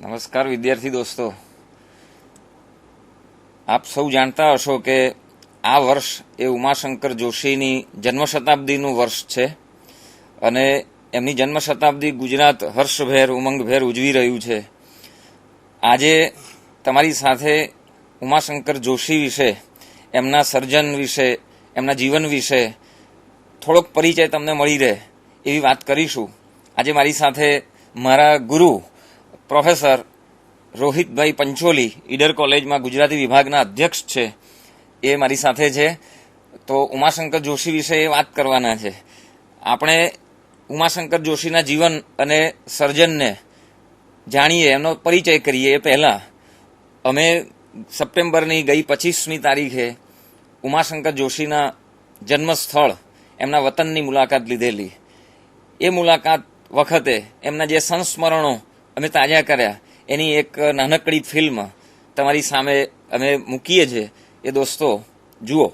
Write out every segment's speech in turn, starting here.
નમસ્કાર વિદ્યાર્થી દોસ્તો, આપ સૌ જાણતા હશો કે આ વર્ષ એ ઉમાશંકર જોશીની જન્મશતાબ્દીનું વર્ષ છે અને એમની જન્મશતાબ્દી ગુજરાત હર્ષભેર ઉમંગભેર ઉજવી રહ્યું છે. આજે તમારી સાથે ઉમાશંકર જોશી વિશે, એમના સર્જન વિશે, એમના જીવન વિશે થોડોક પરિચય તમને મળી રહે એવી વાત કરીશું. આજે મારી સાથે મારા ગુરુ પ્રોફેસર રોહિતભાઈ પંચોલી, ઈડર કોલેજમાં ગુજરાતી વિભાગના અધ્યક્ષ છે, એ મારી સાથે છે. તો ઉમાશંકર જોશી વિશે એ વાત કરવાના છે. આપણે ઉમાશંકર જોશીના જીવન અને સર્જનને જાણીએ, એમનો પરિચય કરીએ એ પહેલાં અમે સપ્ટેમ્બરની ગઈ 25મી તારીખે ઉમાશંકર જોશીના જન્મસ્થળ, એમના વતનની મુલાકાત લીધેલી. એ મુલાકાત વખતે એમના જે સંસ્મરણો અમે તાજા કર્યા એની એક નાનકડી ફિલ્મ તમારી સામે અમે મૂકીએ છીએ. એ દોસ્તો જુઓ.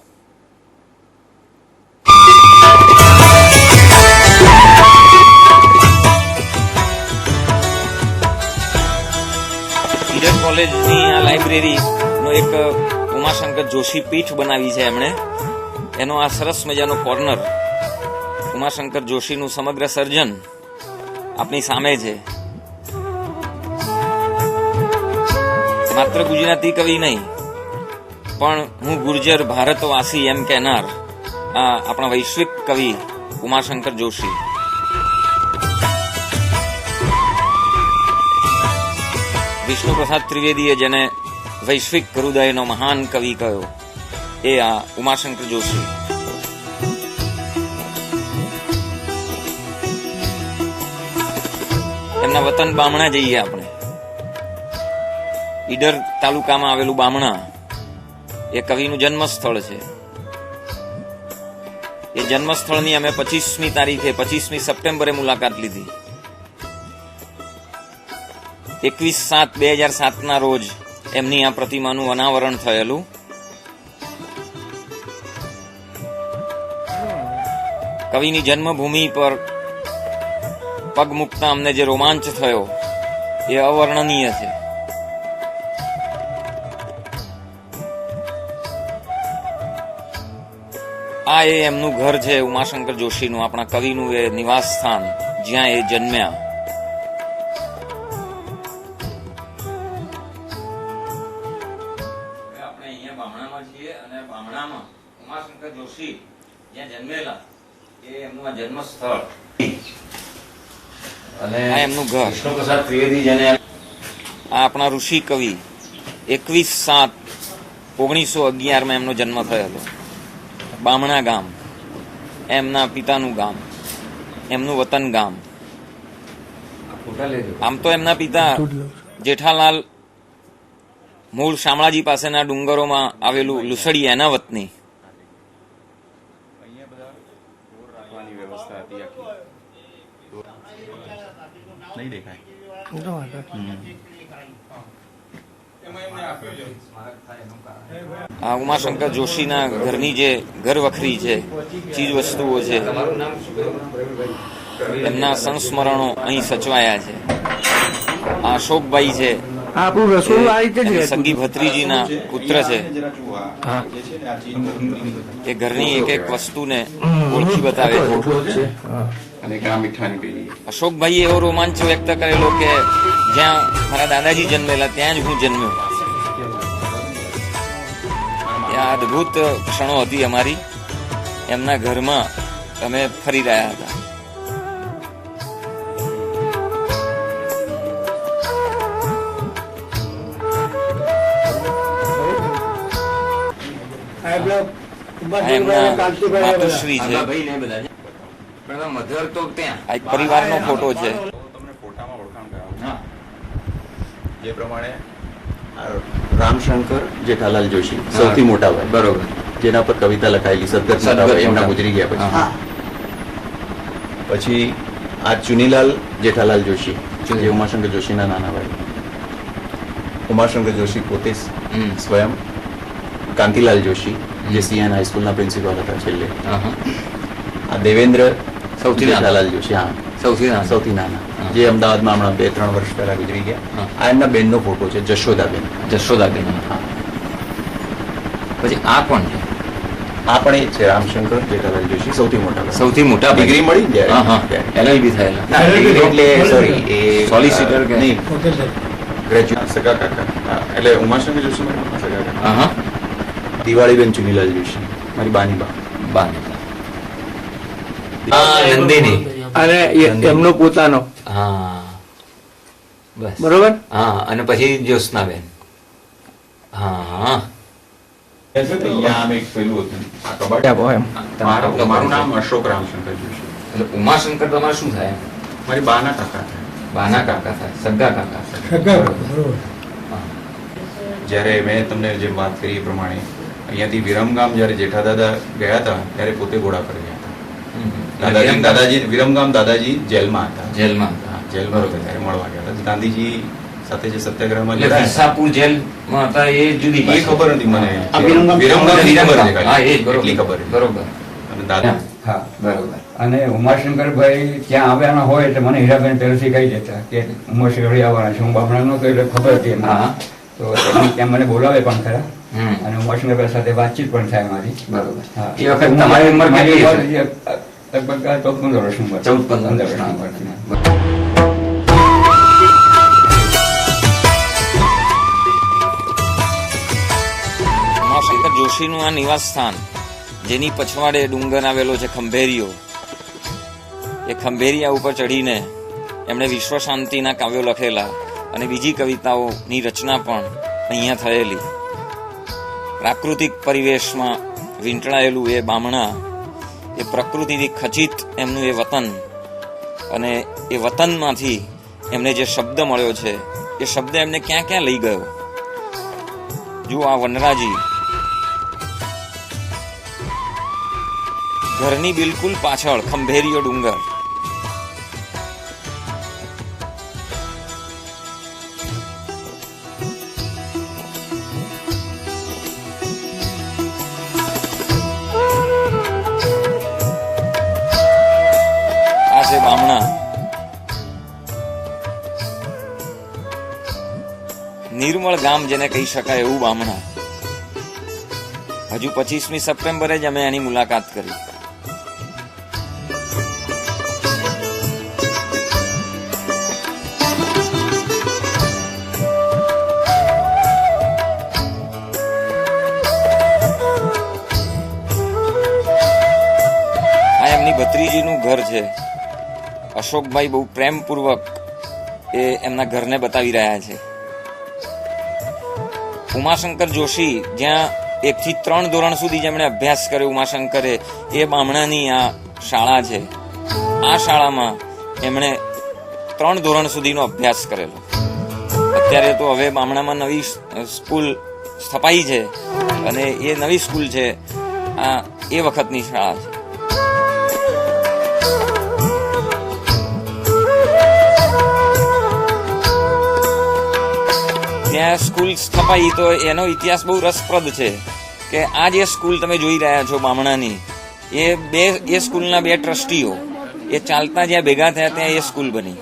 ઈડર કોલેજની આ લાઇબ્રેરીનો એક ઉમાશંકર જોશી પીઠ બનાવી છે એમણે. એનો આ સરસ મજાનો કોર્નર, ઉમાશંકર જોશીનું સમગ્ર સર્જન આપની સામે છે. માત્ર ગુજરાતી કવિ નહીં, પણ હું ગુર્જર ભારતવાસી એમ કહેનાર આ આપણા વૈશ્વિક કવિ ઉમાશંકર જોશી. વિષ્ણુપ્રસાદ ત્રિવેદીએ જેને વૈશ્વિક હૃદયનો મહાન કવિ કહ્યો, એ આ ઉમાશંકર જોશી. એમના વતન બામણા જઈએ આપણે. ઈડર તાલુકામાં આવેલું બામણા એ કવિનું જન્મસ્થળ છે. એ જન્મસ્થળની અમે 25મી તારીખે 25મી સપ્ટેમ્બરે મુલાકાત લીધી. 21/7/2007 રોજ એમની આ પ્રતિમાનું અનાવરણ થયેલું. કવિની જન્મભૂમિ પર પગ મૂકતા અમને જે રોમાંચ થયો એ અવર્ણનીય છે. આ એ એમનું ઘર છે, ઉમાશંકર જોશીનું, આપણા કવિનું એ નિવાસ સ્થાન, જ્યાં એ જન્મ્યા. આપણે અહીંયા બામણામાં છીએ અને બામણામાં ઉમાશંકર જોશી જ્યાં જન્મેલા એ એમનું આ જન્મસ્થળ અને આ એમનું ઘર. વિષ્ણુપ્રસાદ ત્રિવેદી જેને આ આપણા ઋષિ કવિ 21/7/1911 એમનો જન્મ થયેલો. બામણા ગામ એમના પિતાનું ગામ, એમનું વતન ગામ. આમ તો એમના પિતા જેઠાલાલ મૂળ શામળાજી પાસેના ડુંગરોમાં આવેલું લુસડી એના વતની. આ ઉમાશંકર જોશીના ઘરની જે ઘર વખરી છે, ચીજ વસ્તુઓ છે, એમના સંસ્મરણો અહીં સચવાયા છે. આ અશોકભાઈ છે, સગી ભત્રીજીના પુત્ર છે. એ ઘરની એક એક વસ્તુને ઓળખી બતાવે છે. અશોકભાઈએ એવો રોમાંચ વ્યક્ત કરેલો કે જ્યાં મારા દાદાજી જન્મેલા ત્યાં જ હું જન્મ્યો. આ અદભુત ક્ષણો હતી અમારી. એમના ઘરમાં અમે ફરી રહ્યા હતા. એમના માતુશ્રી છે. આ એક પરિવારનો ફોટો છે. જે પ્રમાણે રામશંકર જેઠાલાલ જોશી સૌથી મોટા ભાઈ, બરોબર, જેના પર કવિતા લખાયેલી સદગત એમના ગુજરી ગયા પછી આ ચુનીલાલ જેઠાલાલ જોશી, જે ઉમાશંકર જોશીના નાના ભાઈ. ઉમાશંકર જોશી પોતે સ્વયં કાંતિલાલ જોશી, જે સીએન હાઈસ્કૂલના પ્રિન્સિપાલ હતા છેલ્લે. આ દેવેન્દ્ર સૌથી જેઠાલાલ જોશી, હા, સૌથી નાના. સૌથી નાના, હા. જે અમદાવાદમાં હમણાં 2-3 વર્ષ પહેલા ગુજરી ગયા. હા. આ એમના બેનનો ફોટો છે, જશોદાબેન. જશોદાબેન. હા. પછી આ કોણ છે? આ પણ એ જ છે, રામશંકર જેઠાલાલ જોશી, સૌથી મોટા ભાઈ. સૌથી મોટા ભાઈ. ડિગ્રી મળી ને હા હા ત્યારે. LLB થયેલા. ના, ડિગ્રી એટલે સોરી એ Solicitor કે? નહીં, ગ્રેજ્યુએટ સગા કાકા. હા, એટલે ઉમાશંકર જોશી મારા સગા કાકા. હા હા દિવાળીબેન ચુનીલાલ જોશી મારી બાની બા. બાને. હા નંદિની. અને એમનો પોતાનો, હા બસ બરોબર. હા અને પછી જ્યોત્સનાબેન. હા અહીંયા આમ એક પેલું હતું, આ કબાટ. આપો એમ. મારું નામ અશોક રામશંકર જોશી. એટલે ઉમાશંકર તમારે શું થાય? મારી બાના કાકા છે. બાના કાકા થાય, સગા કાકા. હા. જ્યારે મેં તમને જે વાત કરી એ પ્રમાણે અહીંયાથી વિરમગામ જ્યારે જેઠાદાદા ગયા હતા ત્યારે પોતે ઘોડા પર ગયા હતા. દાદાજી વિરમગામ દાદાજી જેલમાં હતા. જેલમાં. હા, જેલમાં હતા ત્યારે મળવા ગયા હતા. ગાંધીજી સાથે જે સત્યાગ્રહમાં એટલે જોડાયા, વિસાપુર જેલમાં હતા એ જુદી એ પાછી. ખબર નથી મને. આ વિરમગામ વિરમગામની ખબર છે હા એ ખાલી. એટલી ખબર છે. બરોબર. અને દાદા હા, બરોબર. અને ઉમાશંકરભાઈ ત્યાં આવ્યાના હોય એટલે મને હીરાબેન પહેલેથી કહી દેતા કે ઉમાશંકરભાઈ આવવાના છે. હું બામણાનો તો એટલે ખબર હતી એમને. હા. તો એમની ત્યાં મને બોલાવે પણ ખરા. હમ. અને ઉમાશંકરભાઈ સાથે વાતચીત પણ થાય મારી. બરોબર. હા. એ વખત તમારી ઉંમર કેટલી હશે? મારી લગભગ 14-15 વર્ષની ઉંમર. 14-15 વર્ષની ઉંમર. ઉમાશંકર જોશીનું આ નિવાસ સ્થાન, જેની પછવાડે ડુંગર આવેલો છે ખંભેરિયો, એ ખંભેરિયા ઉપર ચડીને એમણે વિશ્વ શાંતિના કાવ્યો લખેલા અને બીજી કવિતાઓની રચના પણ અહીંયા થયેલી. પ્રાકૃતિક પરિવેશમાં વીંટળાયેલું એ બામણા, એ પ્રકૃતિથી ખચિત એમનું એ વતન, અને એ વતનમાંથી એમને જે શબ્દ મળ્યો છે એ શબ્દ એમને ક્યાં ક્યાં લઈ ગયો. જુઓ આ વનરાજી, ઘરની બિલકુલ પાછળ ખંભેરિયો ડુંગર. આ છે બામણા. નિર્મળ ગામ જેને કહી શકાય એવું બામણા. હજુ 25મી સપ્ટેમ્બરે જ અમે એની મુલાકાત કરી. આ એમની ભત્રીજીનું ઘર છે. અશોકભાઈ બહુ પ્રેમપૂર્વક એ એમના ઘરને બતાવી રહ્યા છે. ઉમાશંકર જોશી જ્યાં 1 થી 3 ધોરણ સુધી જેમણે અભ્યાસ કર્યો ઉમાશંકરે, એ બામણાની આ શાળા છે. આ શાળામાં એમણે 3 ધોરણ સુધીનો અભ્યાસ કરેલો. અત્યારે તો હવે બામણામાં નવી સ્કૂલ સ્થપાઈ છે અને એ નવી સ્કૂલ છે. આ એ વખતની શાળા છે. ત્યાં સ્કૂલ સ્થપાઈ તો એનો ઇતિહાસ બહુ રસપ્રદ છે કે આ જે સ્કૂલ તમે જોઈ રહ્યા છો બામણાની, એ સ્કૂલના 2 ટ્રસ્ટીઓ એ ચાલતા જ્યાં ભેગા થયા ત્યાં એ સ્કૂલ બની.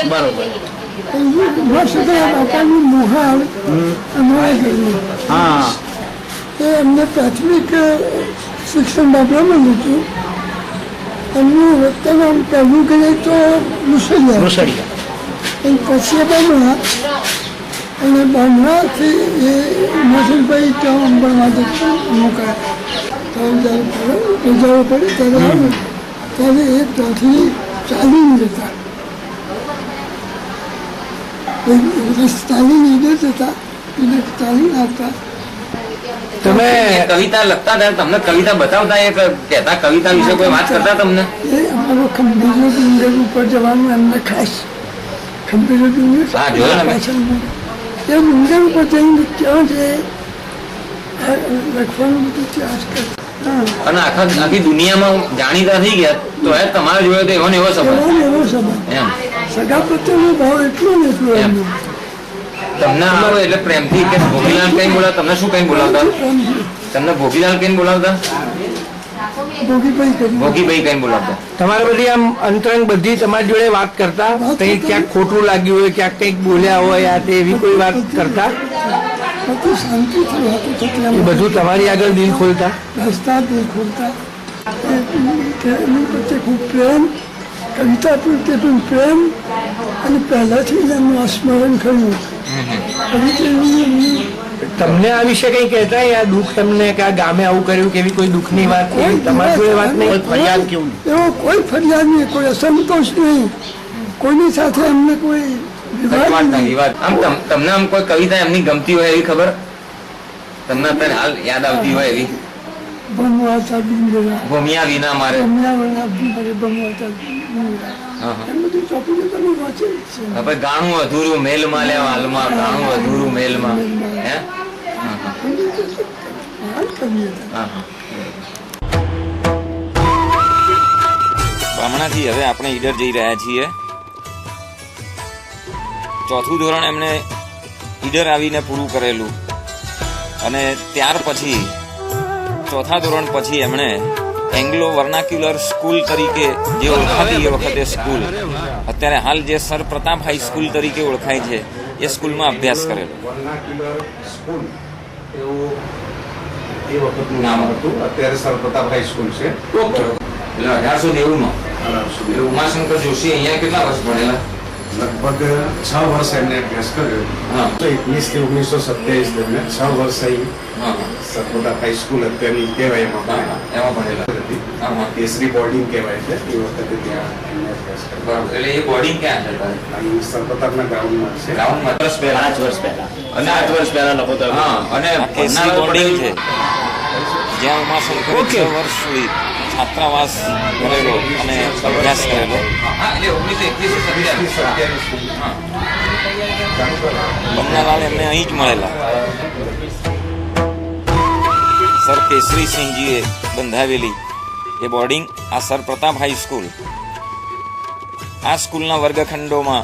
બરોબર. હા. એમને પ્રાથમિક શિક્ષણ બાબરામાં લીધું. એમનું વતન પહેલું ગયે તો મુસળિયા. પછી બામણા, અને બામણાથી એ મોસનભાઈ ત્યાં ભણવા મોકલ્યા. રજાઓ પડી ત્યારે આવે ત્યારે એ ત્યાંથી ચાલીને જતા. ચાલીને જતા એટલે ચાલીને આવતા. તમે કવિતા લખતા હતા, તમને કવિતા બતાવતા, એ કહેતા કવિતા વિશે કોઈ વાત કરતા તમને? એ અમારો ખંભેરો ડુંગર ઉપર જવાનું એમને ખાસ. ખંભેરો ડુંગર હા, જોયો ને મેં. પાછળ એ ડુંગર ઉપર જઈને ક્યાં છે લખવાનું બધું ત્યાં જ કરતા. હા, અને આખી દુનિયામાં જાણીતા થઈ ગયા તો એ તમારા જોડે તો એવો ને એવો સંબંધ એવો સંબંધ. એમ. સગા પ્રત્યેનો ભાવ એટલો ને એટલો એમ. એમનો. તમને આવો એટલે પ્રેમથી કે ભોગીલાલ કઈ બોલાવતા? તમને શું કઈ બોલાવતા? તમને ભોગીલાલ કઈ બોલાવતા? ભોગીભાઈ કરી ભોગીભાઈ કઈ બોલાવતા. તમારે બધી આમ અંતરંગ બધી તમારી જોડે વાત કરતા કંઈ ક્યાંક ખોટું લાગ્યું હોય ક્યાંક કંઈક બોલ્યા હોય આ તે એવી કોઈ વાત કરતા બધું શાંતિથી વાતો થતી એ બધું તમારી આગળ દિલ ખોલતા રસ્તા દિલ ખોલતા એની વચ્ચે ખૂબ પ્રેમ કવિતા પ્રત્યે પણ પ્રેમ અને પહેલાથી જ એમનું સ્મરણ કર્યું તમને આ વિશે કઈ કહેતા આ દુઃખ તમને કે આ ગામે આવું કર્યું કે એવી કોઈ દુઃખની વાત એવી તમારી જોડે વાત નહીં ફરિયાદ કેવું એવો કોઈ ફરિયાદ નહીં, કોઈ અસંતોષ નહીં, કોઈની સાથે એમને કોઈ વિવાદ નહીં. તમને આમ કોઈ કવિતા એમની ગમતી હોય એવી ખબર તમને અત્યારે હાલ યાદ આવતી હોય એવી? ભમવાતા ડુંગરા ભૂમિયા વિના મારે ભમવાતા ડુંગરા એમ બધું ચોપડીઓ તમે વાંચેલી જ છે. હવે ગાણું અધૂરું મેલમાં લેવા હાલમાં ગાણું અધૂરું મેલમાં હે મહાન કવિ હતા. હમણાંથી હવે આપણે ઈડર જઈ રહ્યા છીએ. ચોથું ધોરણ એમણે ઈડર આવીને પૂરું કરેલું અને ત્યાર પછી ચોથા ધોરણ પછી એમણે એંગ્લો વર્નાક્યુલર સ્કૂલ તરીકે જે ઓળખાતી એ વખતે સ્કૂલ, અત્યારે હાલ જે સર પ્રતાપ હાઈસ્કૂલ તરીકે ઓળખાય છે એ સ્કૂલમાં અભ્યાસ કરેલો. વર્નાક્યુલર સ્કૂલ એવું એ વખતનું નામ હતું, અત્યારે સર પ્રતાપ હાઈસ્કૂલ છે. 1890 ઉમાશંકર જોશી અહીંયા કેટલા વર્ષ ભણેલા? લગભગ 6 વર્ષ એમને અભ્યાસ કર્યો. 19 થી 1927 દરમિયાન 6 વર્ષ અહીં સર પ્રતાપ હાઈસ્કૂલ અત્યારની કહેવાય એમાં ભણેલા હતી. કેસરી બોર્ડિંગ કહેવાય છે. એ વખતે ત્યાં એમને અભ્યાસ કર્યો. એટલે એ બોર્ડિંગ ક્યાં છે? અહીં સર પ્રતાપના ગ્રાઉન્ડમાં છે. ગ્રાઉન્ડમાં 5 વર્ષ પહેલા અને 8 વર્ષ પહેલા લોકો તો અને કેસરી બોર્ડિંગ છે જ્યાં ઉમાશંકર 6 વર્ષ સુધી છાત્રાવાસ કરેલો અને અભ્યાસ કરેલો. બન્નાલાલ એમને અહીં જ મળેલા. સર કેસરીસિંહજીએ બંધાવેલી એ બોર્ડિંગ આ સર પ્રતાપ હાઈસ્કૂલ. આ સ્કૂલના વર્ગખંડોમાં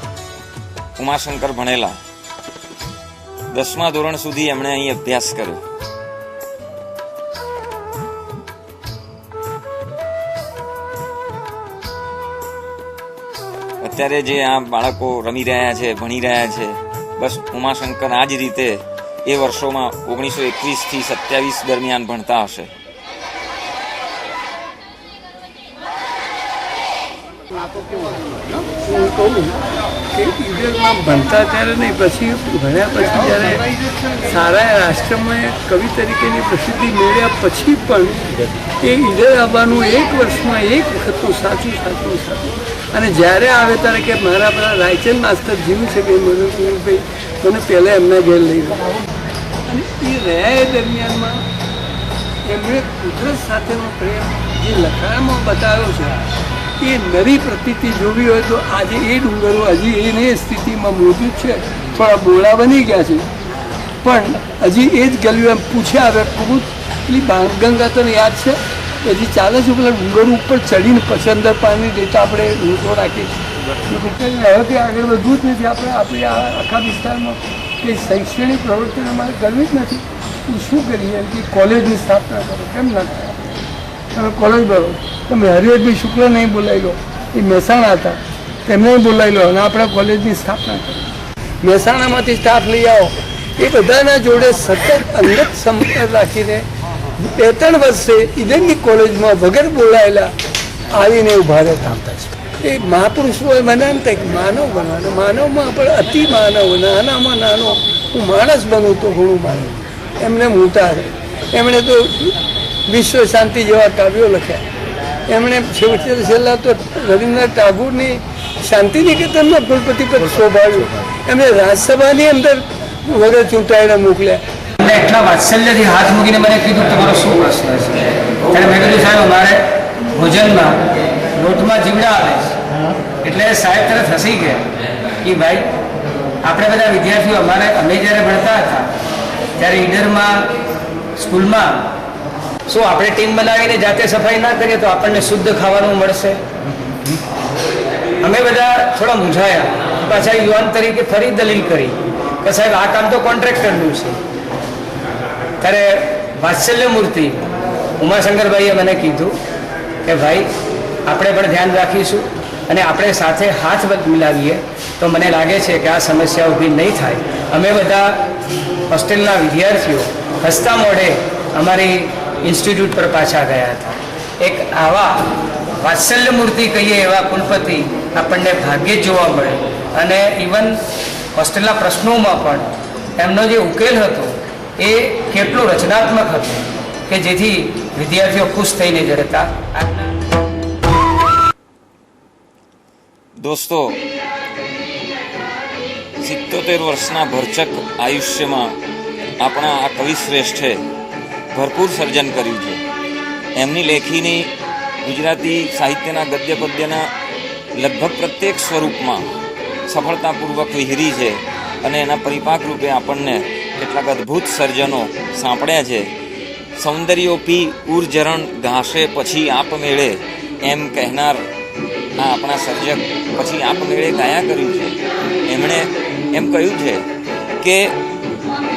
ઉમાશંકર ભણેલા. 10મા ધોરણ સુધી એમણે અહીં અભ્યાસ કર્યો. અત્યારે જે આ બાળકો રમી રહ્યા છે, ભણી રહ્યા છે, બસ ઉમાશંકર આ જ રીતે એ વર્ષોમાં 1921 થી 27 દરમિયાન ભણતા હશે. હું કહું કે ઈડરમાં ભણતા ત્યારે નહીં, પછી ભણ્યા પછી જ્યારે સારા રાષ્ટ્રમાં કવિ તરીકેની પ્રસિદ્ધિ મેળવ્યા પછી પણ એ ઈડર આવવાનું 1 વર્ષમાં 1 વખત તો સાચું. અને જ્યારે આવે ત્યારે કે મારા પેલા રાયચંદ માસ્તર જીવ છે કે ભાઈ મને પહેલાં એમના ઘેર લઈ ગયો. અને એ રહ્યા એ દરમિયાનમાં એમણે કુદરત સાથેનો પ્રેમ જે લખાણમાં બતાવ્યો છે એ નવી પ્રતીતિ જોવી હોય તો આજે એ ડુંગરો હજી એની સ્થિતિમાં મોજૂદ છે. થોડા બોળા બની ગયા છે પણ હજી એ જ ગલ્યું એમ પૂછ્યા આવે ખૂબ પેલી બાણગંગા તને યાદ છે હજી ચાલે છે. પેલા ડુંગર ઉપર ચડીને પછી અંદર પાણી દેતા આપણે ઊંટો રાખીએ હવે કે આગળ વધવું જ નથી. આપણે આખા વિસ્તારમાં કે શૈક્ષણિક પ્રવૃત્તિને અમારે કરવી જ નથી. શું કરીએ કે કોલેજની સ્થાપના કરો. કેમ ના થાય? તમે કોલેજ ભરો. તમે હરિહરભાઈ શુક્લ નહીં બોલાવી લો, એ મહેસાણા હતા, તેમને બોલાવી લો અને આપણે કોલેજની સ્થાપના કરી. મહેસાણામાંથી સ્ટાફ લઈ આવો. એ બધાના જોડે સતત અંગત સંપર્ક રાખીને 2-3 વર્ષે ઈડનની કોલેજમાં વગર બોલાયેલા આવીને ઉભા રહેતા એ મહાપુરુષોએ મને એમ થાય કે માનવ બનવાનું. માનવમાં આપણે અતિ માનવ, નાનામાં નાનો હું માણસ બનું તો ઘણું માનવ. એમને મોટા છે. એમણે તો વિશ્વ શાંતિ જેવા કાવ્યો લખ્યા. એમણે છેલ્લા તો રવિન્દ્રનાથ ટાગોરની શાંતિનિકેતનમાં કુલપતિ પદ શોભાવ્યું. એમણે રાજ્યસભાની અંદર વગર ચૂંટાઈને મોકલ્યા. એટલા વાત્સલ્યથી હાથ મૂકીને મને કીધું તમારો શું પ્રશ્ન છે? ત્યારે મેં કીધું સાહેબ અમારે ભોજનમાં લોટમાં જીવડા આવે છે. એટલે સાહેબ તરત હસી ગયા કે ભાઈ આપણે બધા વિદ્યાર્થીઓ અમે જ્યારે ભણતા હતા ત્યારે ઈડરમાં સ્કૂલમાં શું આપણે ટીમ બનાવીને જાતે સફાઈ ના કરીએ તો આપણને શુદ્ધ ખાવાનું મળશે? અમે બધા થોડા મૂંઝાયા. પાછા યુવાન તરીકે ફરી દલીલ કરી કે સાહેબ આ કામ તો કોન્ટ્રાક્ટરનું છે. ત્યારે વાત્સલ્ય મૂર્તિ ઉમાશંકરભાઈએ મને કીધું કે ભાઈ આપણે પણ ધ્યાન રાખીશું અને આપણે સાથે હાથ મિલાવીએ તો મને લાગે છે કે આ સમસ્યા ઊભી નહીં થાય. અમે બધા હોસ્ટેલના વિદ્યાર્થીઓ હસતા મોઢે અમારી ઇન્સ્ટિટ્યૂટ પર પાછા ગયા હતા. એક આવા વાત્સલ્ય મૂર્તિ કહીએ એવા કુલપતિ આપણને ભાગ્યે જ જોવા મળે અને ઇવન હોસ્ટેલના પ્રશ્નોમાં પણ એમનો જે ઉકેલ હતો એ કેટલો રચનાત્મક હતો કે જેથી વિદ્યાર્થીઓ ખુશ થઈને જતા. દોસ્તો, 77 વર્ષના ભરચક આયુષ્યમાં આપણા આ કવિશ્રેષ્ઠે ભરપૂર સર્જન કર્યું છે. એમની લેખીની ગુજરાતી સાહિત્યના ગદ્ય પદ્યના લગભગ પ્રત્યેક સ્વરૂપમાં સફળતાપૂર્વક વિહરી છે અને એના પરિપાક રૂપે આપણને કેટલાક અદ્ભુત સર્જનો સાંપડ્યા છે. સૌંદર્યોપી ઉર્જરણ ઘાસે પછી આપમેળે એમ કહેનાર આ આપણા સર્જક પછી આપમેળે ગાયા કર્યું છે. એમણે એમ કહ્યું છે કે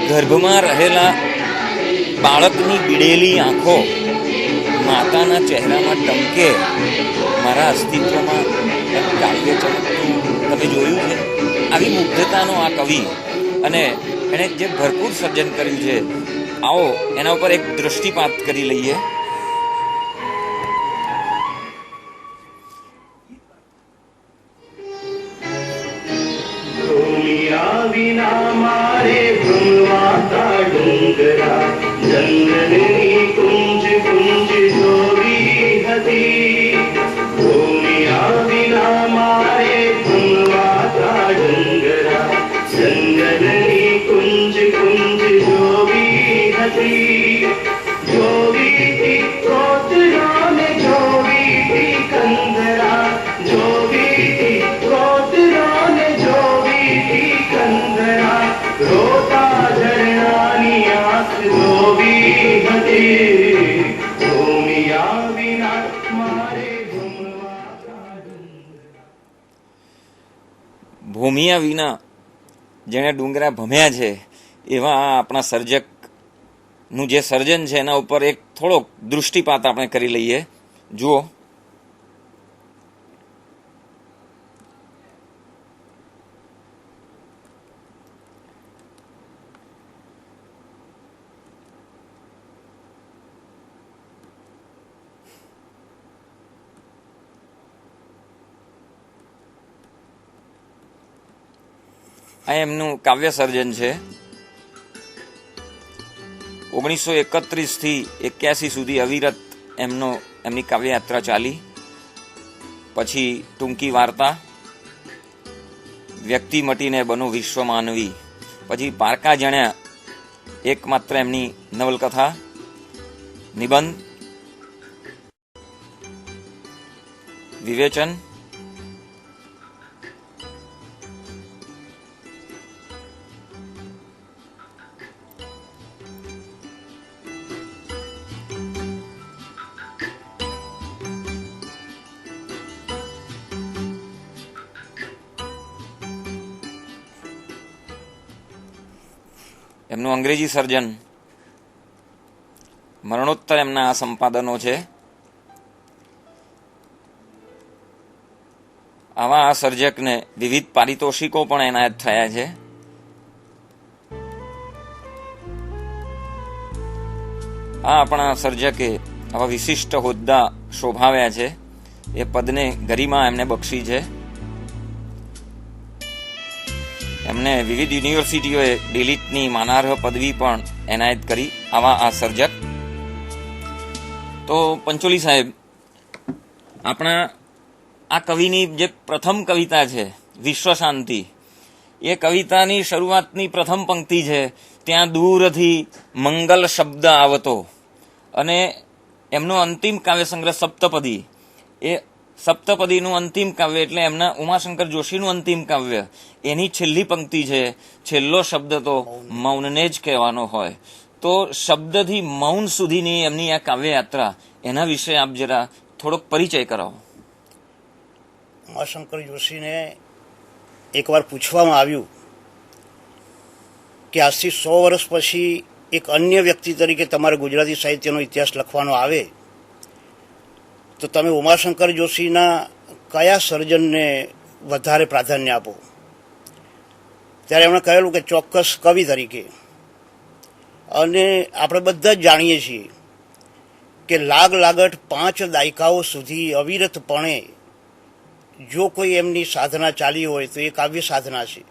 ગર્ભમાં રહેલા બાળકની બીડેલી આંખો માતાના ચહેરામાં ટમકે, મારા અસ્તિત્વમાં કાવ્ય ચમકતું તમે જોયું છે. આવી મુગ્ધતાનો આ કવિ અને એણે જે ભરપૂર સર્જન કર્યું છે, આવો એના ઉપર એક દૃષ્ટિપાત કરી લઈએ. વિના મારે ભૂલવાતા ડુંગરા જંગલની કુંજ કુંજ જોવી હતી. ભૂમિયા વિના મારે ભૂલવાતા ડુંગરા જંગલની કુંજ કુંજ જોવી હતી. જોવી હતી કોતરાને જોવી હતી કંદરા, જોવી હતી કોતરાને જોવી હતી કંદરા, રોતા ઝરણાની આંખ જોવી હતી. ભૂમિયા વિના મારે ભૂમિયા વિના જેણે ડુંગરા ભમ્યા છે એવા આ આપણા સર્જકનું જે સર્જન છે એના ઉપર એક થોડોક દૃષ્ટિપાત આપણે કરી લઈએ. જુઓ, આ એમનું કાવ્ય સર્જન છે. 1931 થી 81 સુધી અવિરત એમની કાવ્ય યાત્રા ચાલી. પછી ટૂંકી વાર્તા, વ્યક્તિ મટીને બનો વિશ્વ માનવી, પછી પારકા જણ્યા એકમાત્ર એમની નવલકથા, નિબંધ, વિવેચન, એમનું અંગ્રેજી સર્જન, મરણોત્તર એમના આ સંપાદનો છે. આવા આ સર્જકને વિવિધ પારિતોષિકો પણ એનાયત થયા છે. આ આપણા સર્જકે આવા વિશિષ્ટ હોદ્દા શોભાવ્યા છે. એ પદને ગરિમા એમને બક્ષી છે. એમને વિવિધ યુનિવર્સિટીઓએ ડિલીટની માનાર્હ પદવી પણ એનાયત કરી. આવા આ સર્જક. તો પંચોલી સાહેબ, આપણા આ કવિની જે પ્રથમ કવિતા છે વિશ્વ શાંતિ, એ કવિતાની શરૂઆતની પ્રથમ પંક્તિ છે, ત્યાં દૂરથી મંગલ શબ્દ આવતો. અને એમનો અંતિમ કાવ્ય સંગ્રહ સપ્તપદી, એ સપ્તપદીનું અંતિમ કાવ્ય એટલે એમના ઉમાશંકર જોશીનું અંતિમ કાવ્ય, એની છેલ્લી પંક્તિ છે, છેલ્લો શબ્દ તો મૌનને જ કહેવાનો હોય. તો શબ્દથી મૌન સુધીની એમની આ કાવ્ય યાત્રા, એના વિશે આપ જરા થોડોક પરિચય કરાવો. ઉમાશંકર જોશીને એકવાર પૂછવામાં આવ્યું કે આજથી 100 વર્ષ પછી એક અન્ય વ્યક્તિ તરીકે તમારે ગુજરાતી સાહિત્યનો ઇતિહાસ લખવાનો આવે તો તમે ઉમાશંકર જોશીના કયા સર્જનને વધારે પ્રાધાન્ય આપો? ત્યારે એમણે કહેલું કે ચોક્કસ કવિ તરીકે. અને આપણે બધા જ જાણીએ છીએ કે લાગત 5 દાયકાઓ સુધી અવિરતપણે જો કોઈ એમની સાધના ચાલી હોય તો એ કાવ્ય સાધના છે.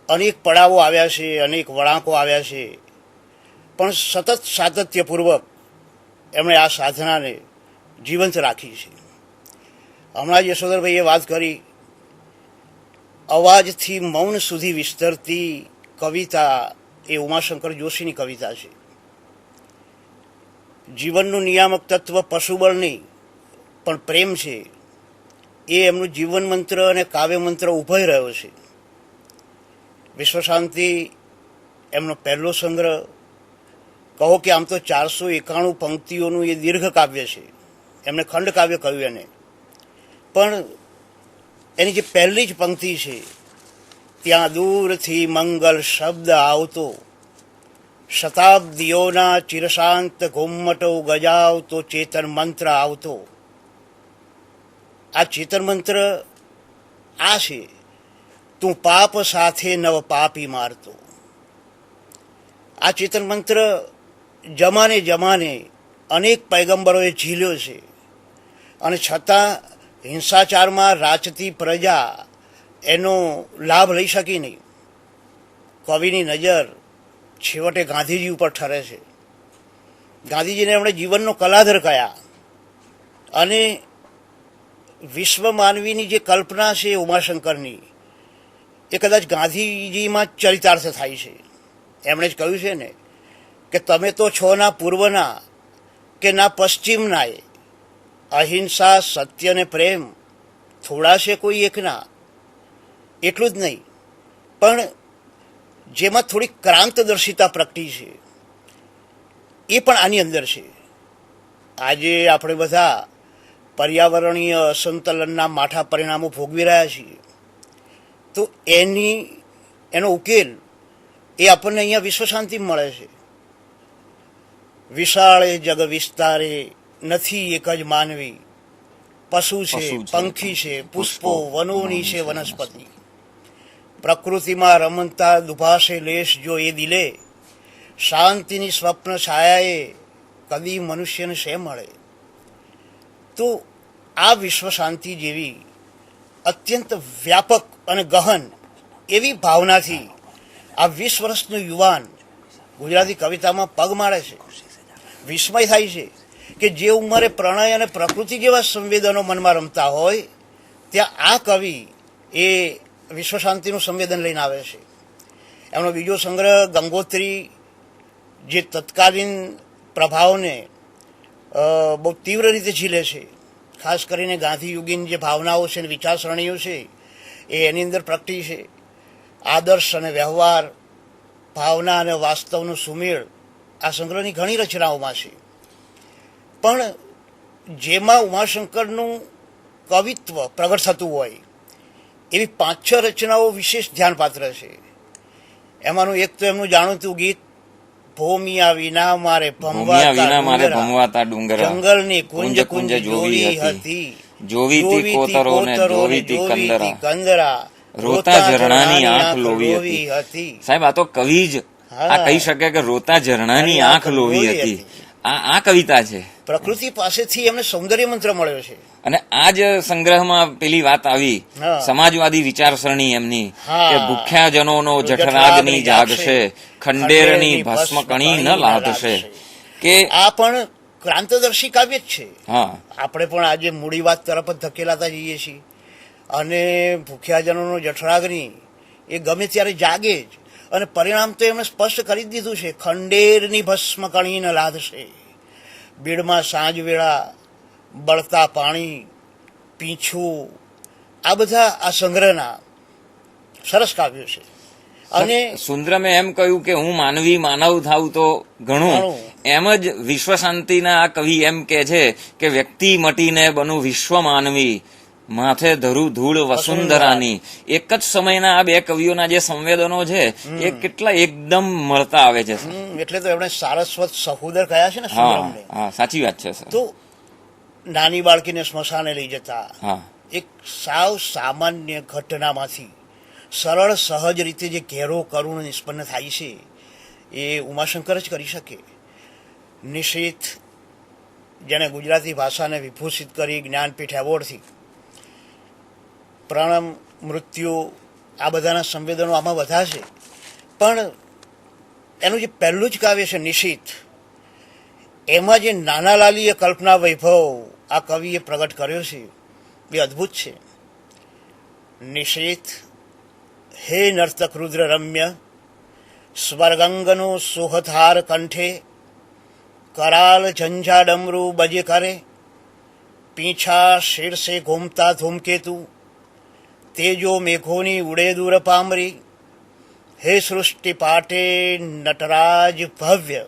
અનેક પડાવો આવ્યા છે, અનેક વળાંકો આવ્યા છે, પણ સતત સાતત્યપૂર્વક એમણે આ સાધનાને જીવંત રાખી છે. હમણાં યશોધરભાઈએ વાત કરી, અવાજથી મૌન સુધી વિસ્તરતી કવિતા એ ઉમાશંકર જોશીની કવિતા છે. જીવનનું નિયામક તત્વ પશુબળ નહીં પણ પ્રેમ છે, એ એમનું જીવન મંત્ર અને કાવ્ય મંત્ર ઉભરી રહ્યો છે. વિશ્વ શાંતિ એમનો પહેલો સંગ્રહ, કહો કે આમ તો 491 પંક્તિઓનું એ દીર્ઘ કાવ્ય છે, એમણે ખંડ કાવ્ય કહ્યું એને, પણ એની જે પહેલી જ પંક્તિ છે, ત્યાં દૂરથી મંગલ શબ્દ આવતો, શતાબ્દીઓના ચિરશાંત ઘુમ્મટો ગજાવતો ચેતન મંત્ર આવતો. આ ચેતન મંત્ર આ છે, તું પાપ સાથે નવ પાપી મારતો. આ ચેતન મંત્ર જમાને જમાને અનેક પૈગંબરોએ ઝીલ્યો છે, અને છતાં હિંસાચારમાં રાચતી પ્રજા એનો લાભ લઈ શકી નહીં. કવિની નજર છેવટે ગાંધીજી ઉપર ઠરે છે. ગાંધીજીને એમણે જીવનનો કલાધર કહ્યા, અને વિશ્વ માનવીની જે કલ્પના છે ઉમાશંકરની, એ કદાચ ગાંધીજીમાં જ ચરિતાર્થ થાય છે. એમણે જ કહ્યું છે ને કે તમે તો છો ના પૂર્વના કે ના પશ્ચિમના, અહિંસા સત્ય ને પ્રેમ થોડા છે કોઈ એકના. એટલું જ નહીં, પણ જેમાં થોડી ક્રાંતદર્શિતા પ્રગટી છે એ પણ આની અંદર છે. આજે આપણે બધા પર્યાવરણીય અસંતુલનના માઠા પરિણામો ભોગવી રહ્યા છીએ, તો એનો ઉકેલ એ આપણને અહીંયા વિશ્વ શાંતિ મળે છે. વિશાળે જગ વિસ્તારે નથી એક જ માનવી, પશુ છે, પંખી છે, પુષ્પો, વનોની છે વનસ્પતિ. પ્રકૃતિમાં રમતા દુભાશે લેશ જો એ દિલે, શાંતિની સ્વપ્ન છાયાએ કદી મનુષ્યને શે મળે. તો આ વિશ્વ શાંતિ જેવી અત્યંત વ્યાપક અને ગહન એવી ભાવનાથી આ 20 વર્ષનો યુવાન ગુજરાતી કવિતામાં પગ મારે છે. વિસ્મય થાય છે કે જે ઉંમરે પ્રણય અને પ્રકૃતિ જેવા સંવેદનો મનમાં રમતા હોય, ત્યાં આ કવિ એ વિશ્વ શાંતિનું સંવેદન લઈને આવે છે. એમનો બીજો સંગ્રહ ગંગોત્રી, જે તત્કાલીન પ્રભાવને બહુ તીવ્ર રીતે ઝીલે છે. ખાસ કરીને ગાંધીયુગીન જે ભાવનાઓ છે અને વિચારસરણીઓ છે એ એની અંદર પ્રગટી છે. આદર્શ અને વ્યવહાર, ભાવના અને વાસ્તવનો સુમેળ આ સંગ્રહની ઘણી રચનાઓમાં છે. પણ જેમાં ઉમાશંકરનું કવિત્વ પ્રગટ થતું હોય એવી 5-6 રચનાઓ વિશેષ ધ્યાનપાત્ર છે. એમાંનું એક તો એમનું જાણીતું ગીત, ભૂમિયા વિના મારે ભમવાતા ડુંગર, જંગલની કુંજ કુંજ જોવી હતી, જોવીતી કોતરો ને જોવીતી કંદરા, રોતા ઝરણાની આંખ લોવી હતી. સાહેબ, આ તો કવિ જ આ કહી શકે કે રોતા ઝરણાની આંખ લોવી હતી. આ કવિતા છે. પ્રકૃતિ પાસેથી એમને સૌંદર્ય મંત્ર મળ્યો છે. અને આ જ સંગ્રહમાં પેલી વાત આવી, સમાજવાદી વિચારસરણી એમની, કે ભૂખ્યા જનોનો જઠરાગ્નિ જાગશે, ખંડેરની ભસ્મ કણી ન લાદશે. કે આ પણ ક્રાંતદર્શી કાવ્ય જ છે. આપણે પણ આજે મૂડી વાત તરફ જ ધકેલાતા જઈએ છીએ, અને ભૂખ્યા જનોનો જઠરાગ્નિ એ ગમે ત્યારે જાગે જ, અને પરિણામ તો એમણે સ્પષ્ટ કરી દીધું છે, ખંડેરની ભસ્મ કણી ન લાદશે. બીડમાં સાંજ વેળા બળતા પાણી, પીંછું, આ બધા આ સંગ્રહના સરસ કાવ્યો છે. અને સુંદરમે એમ કહ્યું કે હું માનવી માનવ થાવ તો ઘણું, એમ જ વિશ્વ શાંતિના આ કવિ એમ કે છે કે વ્યક્તિ મટીને બનું વિશ્વ માનવી, માથે ધરું ધૂળ વસુંધરાની. એક જ સમયના આ બે કવિઓના જે સંવેદનો છે એ કેટલા એકદમ મળતા આવે છે. એટલે તો એમણે સારસ્વત સહોદર કહ્યા છે ને. હા, સાચી વાત છે સર. તો નાની બાળકીને સ્મશાને લઈ જતા હા એક સાવ સામાન્ય ઘટનામાંથી સરળ સહજ રીતે જે ઘેરો કરુણ નિષ્પન્ન થાય છે એ ઉમાશંકર જ કરી શકે. નિશિત જેણે ગુજરાતી ભાષાને વિભૂષિત કરી જ્ઞાનપીઠ એવોર્ડથી, પ્રણમ, મૃત્યુ, આ બધાના સંવેદનો આમાં બધા છે, પણ એનું જે પહેલું જ કાવ્ય છે નિશિત, એમાં જે નાના લાલીય કલ્પના વૈભવ આ કવિએ પ્રગટ કર્યો છે એ અદ્ભુત છે. નિશિત હે નર્તક રુદ્ર રમ્ય, સ્વર્ગંગનો સુહધાર કંઠે, કરાલ ઝંઝા ડમરૂ બજે કરે, પીછા શીર્ષે ઘૂમતા ધૂમકેતુ, તેજો મેઘોની ઉડે દૂર પામરી, હે સૃષ્ટિ પાટે નટરાજ ભવ્ય.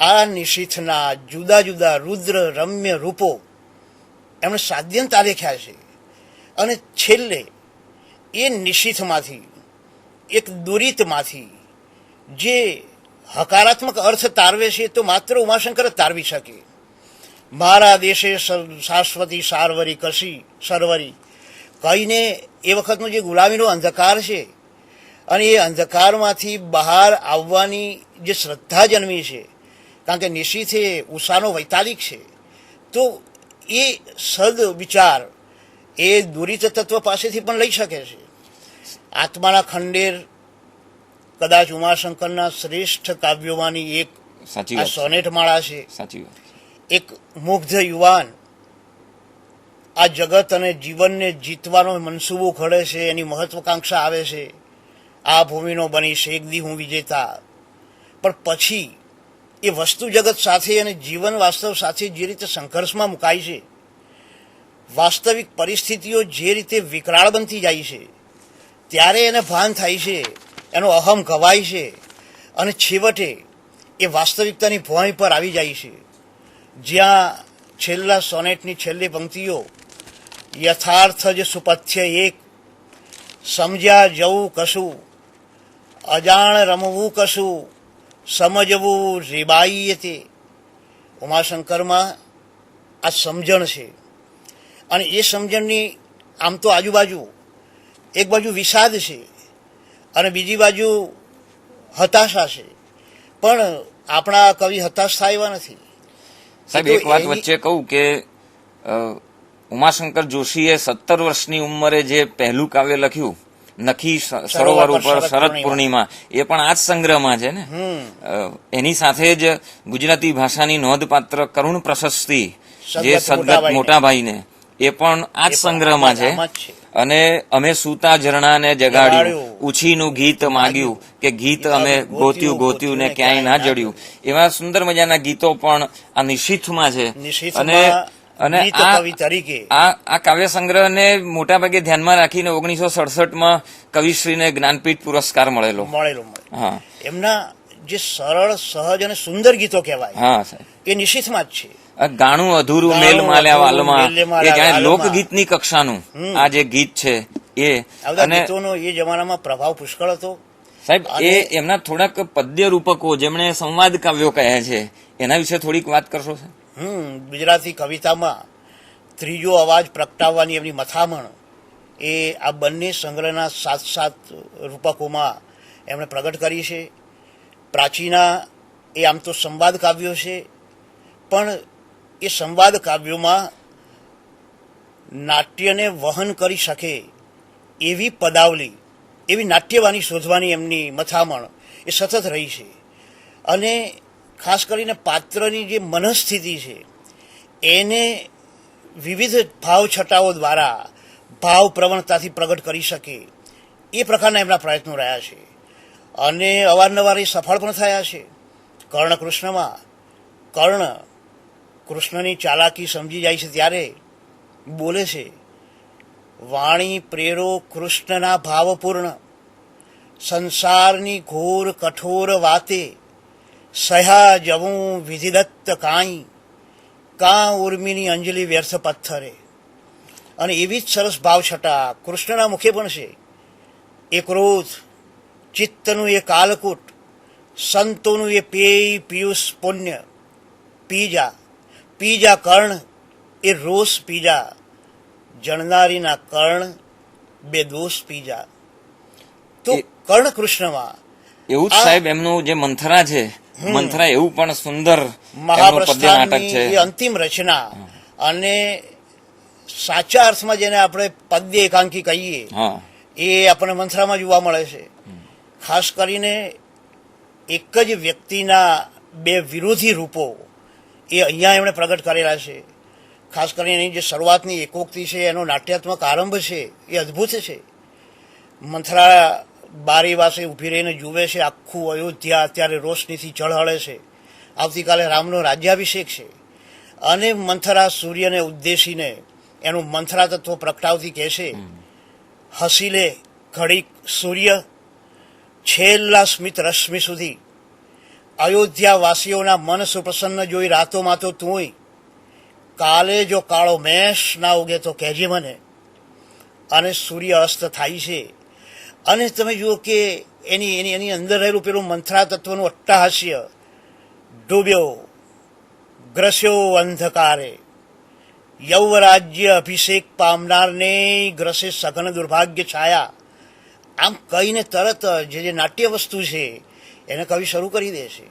આ નિશિથના જુદા જુદા રુદ્ર રમ્ય રૂપો એમણે સાદ્યંત આલેખ્યા છે, અને છેલ્લે એ નિશિથમાંથી, એક દુરિતમાંથી જે હકારાત્મક અર્થ તારવે છે તો માત્ર ઉમાશંકર જ તારવી શકે. મારા દેશે શાશ્વતી સારવરી કશી સરવરી કહીને એ વખતનો જે ગુલામીનો અંધકાર છે અને એ અંધકારમાંથી બહાર આવવાની જે શ્રદ્ધા જન્મી છે, કારણ કે નિશિથ એ ઉષાનો વૈતાલિક છે, તો એ સદ વિચાર એ દુરિત તત્વ પાસેથી પણ લઈ શકે છે. આત્માના ખંડેર કદાચ ઉમાશંકરના શ્રેષ્ઠ કાવ્યોમાંની એક સાચી આ વાત સોનેટ માળા છે. સાચી વાત એક મુગ્ધ યુવાન આ જગત અને જીવનને જીતવાનો મનસૂબો ઘડે છે, એની મહત્વાકાંક્ષા આવે છે, આ ભૂમિનો બનીશ એક દી હું વિજેતા. પણ પછી એ વસ્તુ જગત સાથે અને જીવન વાસ્તવ સાથે જે રીતે સંઘર્ષમાં મુકાય છે, વાસ્તવિક પરિસ્થિતિઓ જે રીતે વિકરાળ બનતી જાય છે, ત્યારે એને ભાન થાય છે, એનો અહમ ઘવાય છે, અને છેવટે એ વાસ્તવિકતાની ભોંય પર આવી જાય છે, જ્યાં છેલ્લા સોનેટની છેલ્લી પંક્તિઓ યથાર્થ જ સુપથ્ય એક, સમજ્યા જવું કશું, અજાણ રમવું કશું, સમજવું રેબાઈએ તે. ઉમાશંકરમાં આ સમજણ છે, અને એ સમજણની આમ તો આજુબાજુ એક બાજુ વિષાદ છે અને બીજી બાજુ હતાશા છે, પણ આપણા કવિ હતાશ થાય એવા નથી. સાહેબ એક વાત વચ્ચે કહું કે ઉમાશંકર જોશીએ 17 વર્ષની ઉંમરે જે પહેલું કાવ્ય લખ્યું નખી સરોવર ઉપર શરદ પૂર્ણિમા, એ પણ આ જ સંગ્રહમાં છે ને. એની સાથે જ ગુજરાતી ભાષાની નોંધપાત્ર કરુણ પ્રશસ્તિ જે સદગત મોટાભાઈને, એ પણ આ જ સંગ્રહમાં છે. અને અમે સૂતા ઝરણાને જગાડ્યું, ઉછીનું ગીત માગ્યું, કે ગીત અમે ગોત્યું ગોત્યું ને ક્યાંય ના જડ્યું. એવા સુંદર મજાના ગીતો પણ આ નિશિથમાં છે. અને આ કાવ્ય સંગ્રહને મોટા ભાગે ધ્યાનમાં રાખીને 1967માં કવિશ્રીને જ્ઞાનપીઠ પુરસ્કાર મળેલો. હા, એમના જે સરળ સહજ અને સુંદર ગીતો કહેવાય, હા સાહેબ, એ નિશિથમાં જ છે. ગાણું અધૂરું મેલ માલ્યા વાલમાં, એ જાણે લોકગીતની કક્ષાનું આ જે ગીત છે એ. અને ગીતોનો એ જમાનામાં પ્રભાવ પુષ્કળ હતો સાહેબ. એ એમના થોડાક પદ્ય રૂપકો જેમણે સંવાદ કાવ્યો કહ્યા છે, એના વિશે થોડીક વાત કરશો? ગુજરાતી કવિતામાં ત્રીજો અવાજ પ્રગટાવવાની એમની મથામણ એ આ બંને સંગ્રહના 7 રૂપકોમાં એમણે પ્રગટ કરી છે. પ્રાચીના એ આમ તો સંવાદ કાવ્યો છે, પણ એ સંવાદ કાવ્યોમાં નાટ્યને વહન કરી શકે એવી પદાવલી, એવી નાટ્યવાણી શોધવાની એમની મથામણ એ સતત રહી છે. અને ખાસ કરીને પાત્રની જે મનસ્થિતિ છે એને વિવિધ ભાવ છટાઓ દ્વારા ભાવ પ્રવણતાથી પ્રગટ કરી શકે એ પ્રકારના એમના પ્રયત્નો રહ્યા છે, અને અવારનવાર એ સફળ પણ થયા છે. કર્ણકૃષ્ણમાં કર્ણ કૃષ્ણની ચાલાકી સમજી જાય છે ત્યારે બોલે છે, વાણી પ્રેરો કૃષ્ણના ભાવપૂર્ણ, સંસારની ઘોર કઠોર વાતે, સહ્યા જવું વિધિદત્ત કાંઈ, કાં ઉર્મિની અંજલિ વ્યર્થ પથ્થરે. અને એવી જ સરસ ભાવછટા કૃષ્ણના મુખે પણ છે. એ ક્રોધ, ચિત્તનું એ કાલકૂટ, સંતોનું એ પેય પિયુષ પુણ્ય, પી જા, પીજા કર્ણ એ રોષ પીજા, જણનારીના કર્ણ બે દોષ પીજા. તો કર્ણ કૃષ્ણમાં એવું જ સાહેબ એમનું જે મંથરા છે, મંથરા એવું પણ સુંદર એમનું પદ્ય નાટક મહાપ્રસ્થાનની છે. એ અંતિમ રચના અને સાચા અર્થમાં જેને આપણે પદ્ય એકાંકી કહીએ હા, એ આપણને મંથરામાં જોવા મળે છે. ખાસ કરીને એક જ વ્યક્તિના બે વિરોધી રૂપો એ અહીંયા એમણે પ્રગટ કરેલા છે. ખાસ કરીને એની જે શરૂઆતની એકોક્તિ છે, એનો નાટ્યાત્મક આરંભ છે, એ અદ્ભુત છે. મંથરા બારી પાસે ઊભી રહીને જુએ છે આખું અયોધ્યા અત્યારે રોશનીથી ઝળહળે છે, આવતીકાલે રામનો રાજ્યાભિષેક છે, અને મંથરા સૂર્યને ઉદ્દેશીને એનું મંથરા તત્વ પ્રગટાવતી કહે છે, હસી લે ઘડીક સૂર્ય, છેલ્લા સ્મિત રશ્મિ સુધી, અયોધ્યા વાસીઓના મન સુપ્રસન્ન જોઈ રાતોમાં તો તુંય, કાલે જો કાળો મેષ ના ઉગે તો કહેજે મને. અને સૂર્ય અસ્ત થાય છે, અને તમે જુઓ કે એની અંદર રહેલું પેલું મંથરા તત્વનું અટ્ટહાસ્ય, ડૂબ્યો ગ્રસ્યો અંધકારે, યૌવરાજ્ય અભિષેક પામનારને ગ્રસે સઘન દુર્ભાગ્ય છાયા. આમ કહીને તરત જે નાટ્ય વસ્તુ છે એને કવિ શરૂ કરી દે છે.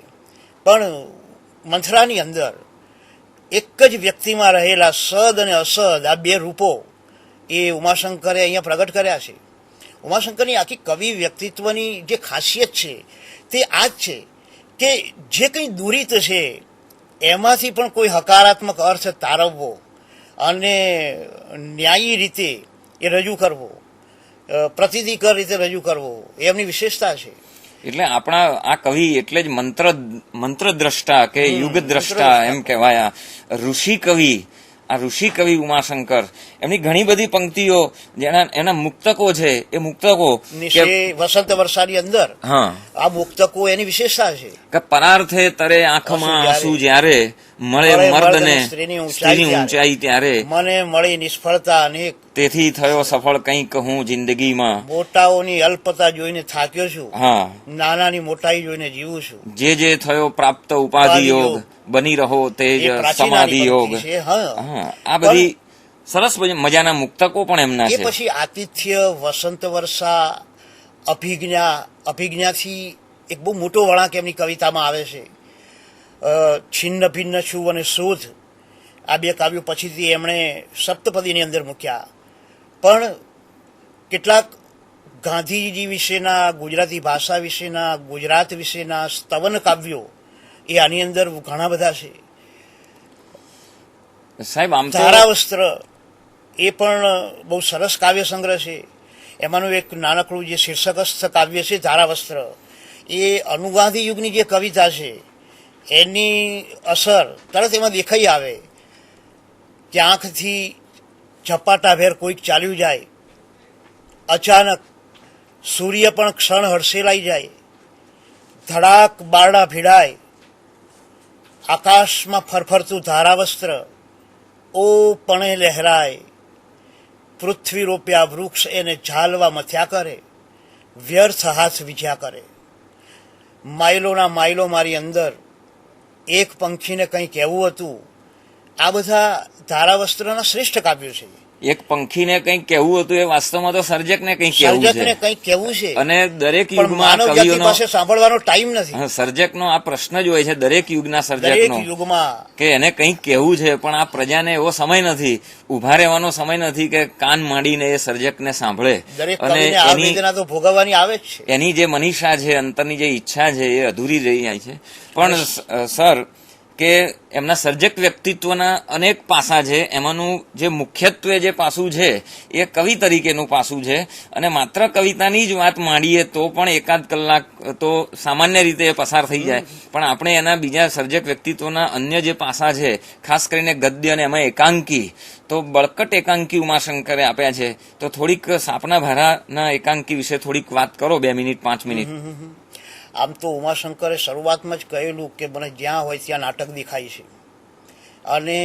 પણ મંથરાની અંદર એક જ વ્યક્તિમાં રહેલા સદ અને અસદ આ બે રૂપો એ ઉમાશંકરે અહીંયા પ્રગટ કર્યા છે. ઉમાશંકરની આખી કવિ વ્યક્તિત્વની જે ખાસિયત છે તે આ જ છે કે જે કંઈ દુરિત છે એમાંથી પણ કોઈ હકારાત્મક અર્થ તારવવો અને ન્યાયી રીતે એ રજૂ કરવો, પ્રતિધિકર રીતે રજૂ કરવો, એ એમની વિશેષતા છે. એટલે આપણા આ કવિ એટલે જ મંત્ર દ્રષ્ટા કે યુગ દ્રષ્ટા એમ કહેવાયા ઋષિ કવિ. આ ઋષિ કવિ ઉમાશંકર એમની ઘણી બધી પંક્તિઓ જેના એના મુક્તકો છે, એ મુક્તકો વસંત વર્ષાની અંદર હા આ મુક્તકો એની વિશેષતા છે કે પરાર્થે તરે આંખમાં આંસુ જ્યારે મળે મર્દને સ્ત્રીની ઊંચાઈ ત્યારે, મને મળી નિષ્ફળતા અનેક, તેથી થયો સફળ કંઈક હું જિંદગીમાં, મોટાઓની અલ્પતા જોઈને થાક્યો છું, હા નાનાની મોટાઈ જોઈને જીવું છું, જે થયો પ્રાપ્ત ઉપાધિ યોગ, બની રહો તેજ સમાધિ યોગ. હા, આ બધી સરસ મજાના મુક્તકો પણ એમના એ છે. પછી આતિથ્ય, વસંત વર્ષા, અભિજ્ઞાથી એક બહુ મોટો વળાંક એમની કવિતામાં આવે છે. છિન્ન ભિન્ન છું અને શોધ, આ બે કાવ્યો પછીથી એમણે સપ્તપદીની અંદર મૂક્યા. પણ કેટલાક ગાંધીજી વિશેના, ગુજરાતી ભાષા વિશેના, ગુજરાત વિશેના સ્તવન કાવ્યો એ આની અંદર ઘણા બધા છે. સાહેબ આમ તો ધારાવસ્ત્ર એ પણ બહુ સરસ કાવ્ય સંગ્રહ છે. એમાંનું એક નાનકડું જે શીર્ષકસ્થ કાવ્ય છે ધારાવસ્ત્ર, એ અનુગાંધી યુગની જે કવિતા છે એની અસર તરત એમાં દેખાઈ આવે કે આંખથી ઝપાટાભેર કોઈક ચાલ્યું જાય, અચાનક સૂર્ય પણ ક્ષણ હડસેલાઈ જાય, ધડાક બારડા ભીડાય, આકાશમાં ફરફરતું ધારાવસ્ત્ર ઓ પણે લહેરાય, પૃથ્વી રોપ્યા વૃક્ષ એને ઝાલવા મથ્યા કરે, વ્યર્થ હાથ વિજ્યા કરે. માઇલોના માઇલો મારી અંદર એક પંખીને કંઈ કહેવું હતું. આ બધા ધારાવસ્ત્રના શ્રેષ્ઠ કાવ્યો છે. એક પંખીને કંઈક કહેવું હતું એ વાસ્તવમાં તો સર્જકને કંઈક કહેવું સર્જકને છે, કંઈક કહેવું છે, અને દરેક પણ યુગમાં માનવ જાતિ કવિઓનો પાસે સાંભળવાનો ટાઈમ નથી. સર્જકનો આ પ્રશ્ન જ હોય છે દરેક યુગના દરેક સર્જકનો યુગમાં કે એને કંઈક કહેવું છે, પણ આ પ્રજાને એવો સમય નથી, ઉભા રહેવાનો સમય નથી કે કાન માંડીને એ સર્જકને સાંભળે. દરેક અને કવિને આ એની વેદના તો ભોગવવાની આવે જ છે. એની જે મનીષા છે, અંતરની જે ઈચ્છા છે એ અધૂરી રહી જાય છે. પણ સર કે એમના સર્જક વ્યક્તિત્વના અનેક પાસા છે, એમાંનું જે મુખ્યત્વે જે પાસું છે એ કવિ તરીકેનું પાસું છે. અને માત્ર કવિતાની જ વાત માંડીએ તો પણ એકાદ કલાક તો સામાન્ય રીતે પસાર થઈ જાય, પણ આપણે એના બીજા સર્જક વ્યક્તિત્વના અન્ય જે પાસા છે, ખાસ કરીને ગદ્ય અને એમાં એકાંકી, તો બળકટ એકાંકી ઉમાશંકરે આપ્યા છે. તો થોડીક સાપના ભારાના એકાંકી વિશે થોડીક વાત કરો, 2 મિનિટ 5 મિનિટ. આમ તો ઉમાશંકરે શરૂઆતમાં જ કહેલું કે મને જ્યાં હોય ત્યાં નાટક દેખાય છે, અને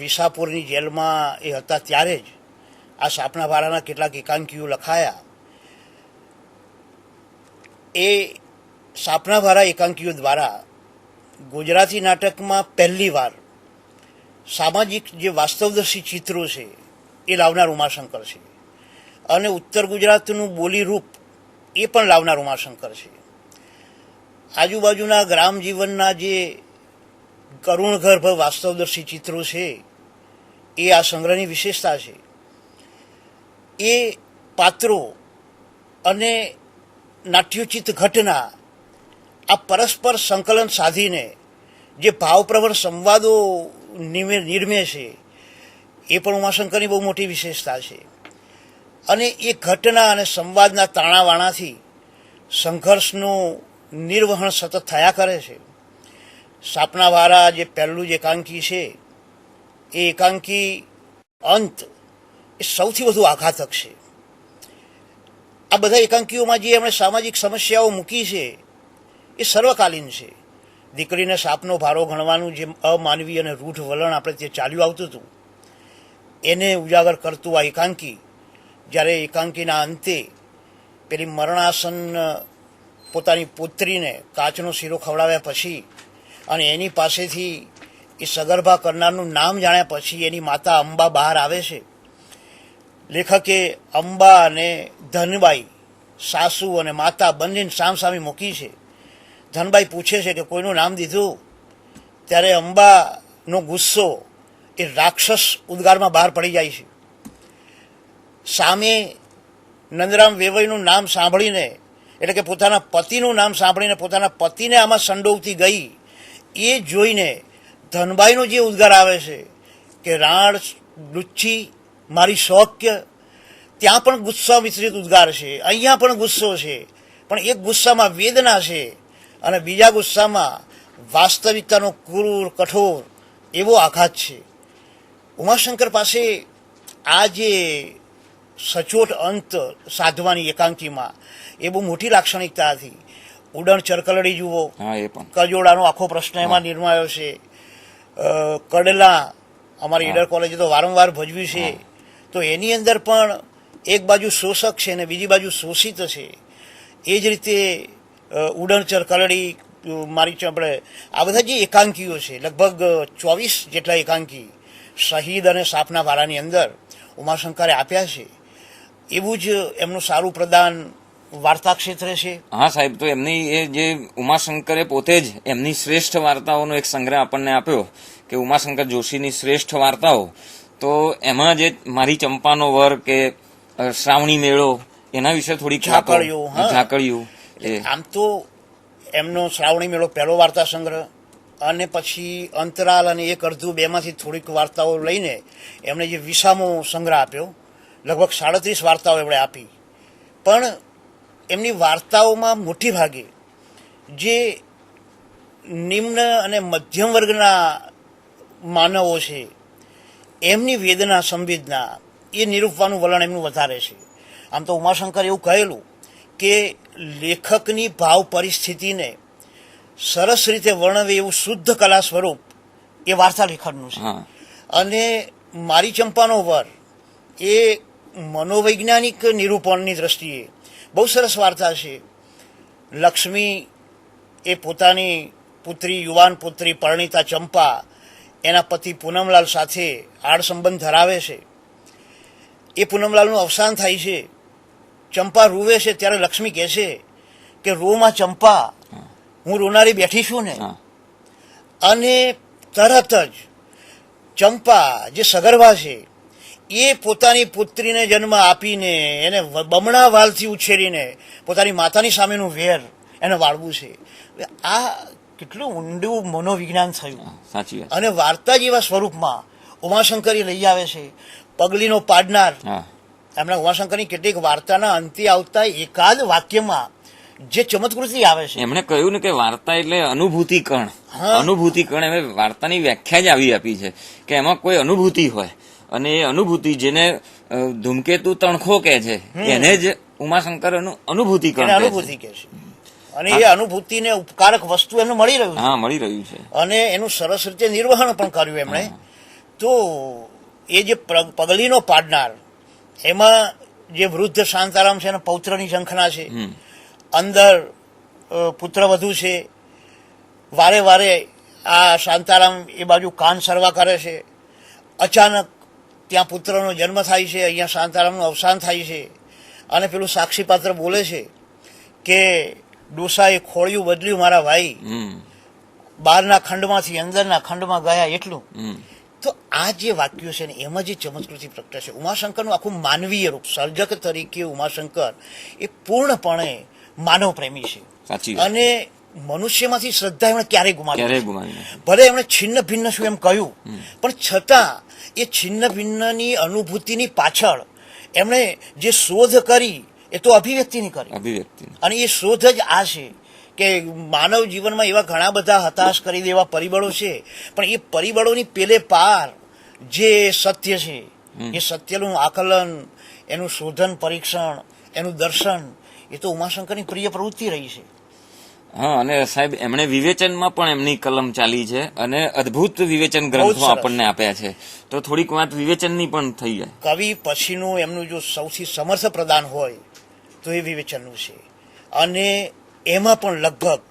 વિસાપુરની જેલમાં એ હતા ત્યારે જ આ સાપના ભારાના કેટલાક એકાંકીઓ લખાયા. એ સાપના ભારા એકાંકીઓ દ્વારા ગુજરાતી નાટકમાં પહેલી વાર સામાજિક જે વાસ્તવદર્શી ચિત્રો છે એ લાવનાર ઉમાશંકર છે અને ઉત્તર ગુજરાતનું બોલીરૂપ એ પણ લાવનાર ઉમાશંકર છે. આજુબાજુના ગ્રામ જીવનના જે કરુણગર્ભ વાસ્તવદર્શી ચિત્રો છે એ આ સંગ્રહની વિશેષતા છે. એ પાત્રો અને નાટ્યોચિત ઘટના આ પરસ્પર સંકલન સાધીને જે ભાવપ્રવણ સંવાદો નિર્મે છે એ પણ ઉમાશંકરની બહુ મોટી વિશેષતા છે. અને એ ઘટના અને સંવાદના તાણાવાણાથી સંઘર્ષનું નિર્વહન સતત થયા કરે છે. સાપનાવાળા જે પહેલું જ એકાંકી છે એ એકાંકી અંત એ સૌથી વધુ આઘાતક છે. આ બધા એકાંકીઓમાં જે એમણે સામાજિક સમસ્યાઓ મૂકી છે એ સર્વકાલીન છે. દીકરીને સાપનો ભારો ગણવાનું જે અમાનવી અને રૂઢ વલણ આપણે તે ચાલ્યું આવતું હતું એને ઉજાગર કરતું આ એકાંકી જ્યારે એકાંકીના અંતે પેલી મરણાસન પોતાની પુત્રીને કાચનો શીરો ખવડાવ્યા પછી અને એની પાસેથી એ સગર્ભા કરનારનું નામ જાણ્યા પછી એની માતા અંબા બહાર આવે છે. લેખકે અંબા અને ધનબાઈ સાસુ અને માતા બંનેને સામસામે મૂકી છે. ધનબાઈ પૂછે છે કે કોઈનું નામ દીધું? ત્યારે અંબાનો ગુસ્સો એ રાક્ષસ ઉદ્ગારમાં બહાર પડી જાય છે. સામે નંદરામ વેવઈનું નામ સાંભળીને એટલે કે પોતાના પતિનું નામ સાંભળીને પોતાના પતિને આમાં સંડોવતી ગઈ એ જોઈને ધનબાઈનો જે ઉદ્ગાર આવે છે કે રાણ લુચ્છી મારી શૌક્ય, ત્યાં પણ ગુસ્સા મિશ્રિત ઉદ્ગાર છે. અહીંયા પણ ગુસ્સો છે, પણ એક ગુસ્સામાં વેદના છે અને બીજા ગુસ્સામાં વાસ્તવિકતાનો ક્રૂર કઠોર એવો આઘાત છે. ઉમાશંકર પાસે આ જે સચોટ અંત સાધવાની એકાંકીમાં એ બહુ મોટી લાક્ષણિકતા હતી. ઉડણ ચરકલડી જુઓ, કજોડાનો આખો પ્રશ્ન એમાં નિર્માયો છે. કડલા અમારી ઈડર કોલેજે તો વારંવાર ભજવી છે, તો એની અંદર પણ એક બાજુ શોષક છે અને બીજી બાજુ શોષિત છે. એ જ રીતે ઉડણ ચરકલડી મારી આપણે આ બધા જે એકાંકીઓ છે લગભગ 24 જેટલા એકાંકી શહીદ અને સાપના વારાની અંદર ઉમાશંકરે આપ્યા છે. એવું જ એમનું સારું પ્રદાન વાર્તા ક્ષેત્રે છે. હા સાહેબ, તો એમની એ જે ઉમાશંકરે પોતે જ એમની શ્રેષ્ઠ વાર્તાઓનો એક સંગ્રહ આપણને આપ્યો કે ઉમાશંકર જોશીની શ્રેષ્ઠ વાર્તાઓ, તો એમાં જે મારી ચંપાનો વર કે શ્રાવણી મેળો એના વિશે થોડીક ઝાકળિયું. આમ તો એમનો શ્રાવણી મેળો પહેલો વાર્તા સંગ્રહ અને પછી અંતરાલ અને એક અડધું બેમાંથી થોડીક વાર્તાઓ લઈને એમણે જે વિસામો સંગ્રહ આપ્યો, લગભગ 37 વાર્તાઓ એમણે આપી. પણ એમની વાર્તાઓમાં મોટી ભાગે જે નિમ્ન અને મધ્યમ વર્ગના માનવો છે એમની વેદના સંવેદના એ નિરૂપવાનું વલણ એમનું વધારે છે. આમ તો ઉમાશંકર એવું કહેલું કે લેખકની ભાવ પરિસ્થિતિને સરસ રીતે વર્ણવે એવું શુદ્ધ કલા સ્વરૂપ એ વાર્તા લેખનનું છે. અને મારી ચંપાનો વર એ મનોવૈજ્ઞાનિક નિરૂપણની દ્રષ્ટિએ બહુ સરસ વાર્તા છે. લક્ષ્મી એ પોતાની પુત્રી, યુવાન પુત્રી પરણિતા ચંપા એના પતિ પૂનમલાલ સાથે આડ સંબંધ ધરાવે છે. એ પૂનમલાલનું અવસાન થાય છે. ચંપા રૂવે છે ત્યારે લક્ષ્મી કહે છે કે રોમાં ચંપા, હું રોનારી બેઠી છું ને. અને તરત જ ચંપા જે સગર્ભા છે એ પોતાની પુત્રીને જન્મ આપીને એને બમણા વાલથી ઉછેરીને પોતાની માતાની સામેનું વેર એને વાળવું છે. આ કેટલું ઊંડું મનોવિજ્ઞાન થયું. સાચી વાત. અને વાર્તા જેવા સ્વરૂપમાં ઉમાશંકર લઈ આવે છે. પગલીનો પાડનાર, એમના ઉમાશંકરની કેટલીક વાર્તાના અંતે આવતા એકાદ વાક્યમાં જે ચમત્કૃતિ આવે છે. એમણે કહ્યું ને કે વાર્તા એટલે અનુભૂતિ કણ. અનુભૂતિ કણ એમ વાર્તાની વ્યાખ્યા જ આવી આપી છે કે એમાં કોઈ અનુભૂતિ હોય અને એ અનુભૂતિ જેને ધૂમકેતુ તણખો કહે છે એને જ ઉમાશંકર અનુભૂતિ કણ અનુભૂતિ કહે છે. અને એ અનુભૂતિને ઉપકારક વસ્તુ એમને મળી રહ્યું છે. હા, મળી રહ્યું છે. અને એનું સરસ રીતે નિર્વહન પણ કર્યું એમણે. તો એ જે પગલીનો પાડનાર એમાં જે વૃદ્ધ શાંતારામ છે એના પૌત્રની ઝંખના છે. અંદર પુત્રવધુ છે. વારે વારે આ શાંતારામ એ બાજુ કાન સરવા કરે છે અચાનક ત્યાં પુત્રનો જન્મ થાય છે, અહીંયા શાંતારામનું અવસાન થાય છે અને પેલું સાક્ષીપાત્ર બોલે છે કે ડોસાએ ખોળિયું બદલ્યું મારા ભાઈ, બહારના ખંડમાંથી અંદરના ખંડમાં ગયા એટલું. તો આ જે વાક્યો છે ને એમાં જે ચમત્કૃતિ પ્રગટે છે, ઉમાશંકરનું આખું માનવીય રૂપ, સર્જક તરીકે ઉમાશંકર એ પૂર્ણપણે માનવ પ્રેમી છે. અને મનુષ્યમાંથી શ્રદ્ધા એમણે ક્યારેય ગુમાવી, ભલે એમણે છિન્ન ભિન્ન શું એમ કહ્યું, પણ છતાં એ છિન્ન ભિન્નની અનુભૂતિની પાછળ એમણે જે શોધ કરી એ તો અભિવ્યક્તિની કરી, અને એ શોધ જ આ છે કે માનવ જીવનમાં એવા ઘણા બધા હતાશ કરી દેવા પરિબળો છે, પણ એ પરિબળોની પેલે પાર જે સત્ય છે એ સત્યનું આકલન, એનું શોધન પરીક્ષણ, એનું દર્શન, એ તો ઉમાશંકરની પ્રિય પ્રવૃત્તિ રહી છે. હા, અને સાહેબ એમણે વિવેચનમાં પણ એમની કલમ ચાલી છે અને અદભુત વિવેચન ગ્રંથો આપણને આપ્યા છે. તો થોડીક વાત વિવેચનની પણ થઈ જાય. કવિ પછીનું એમનું જો સૌથી સમર્થ પ્રદાન હોય તો એ વિવેચનનું છે, અને એમાં પણ લગભગ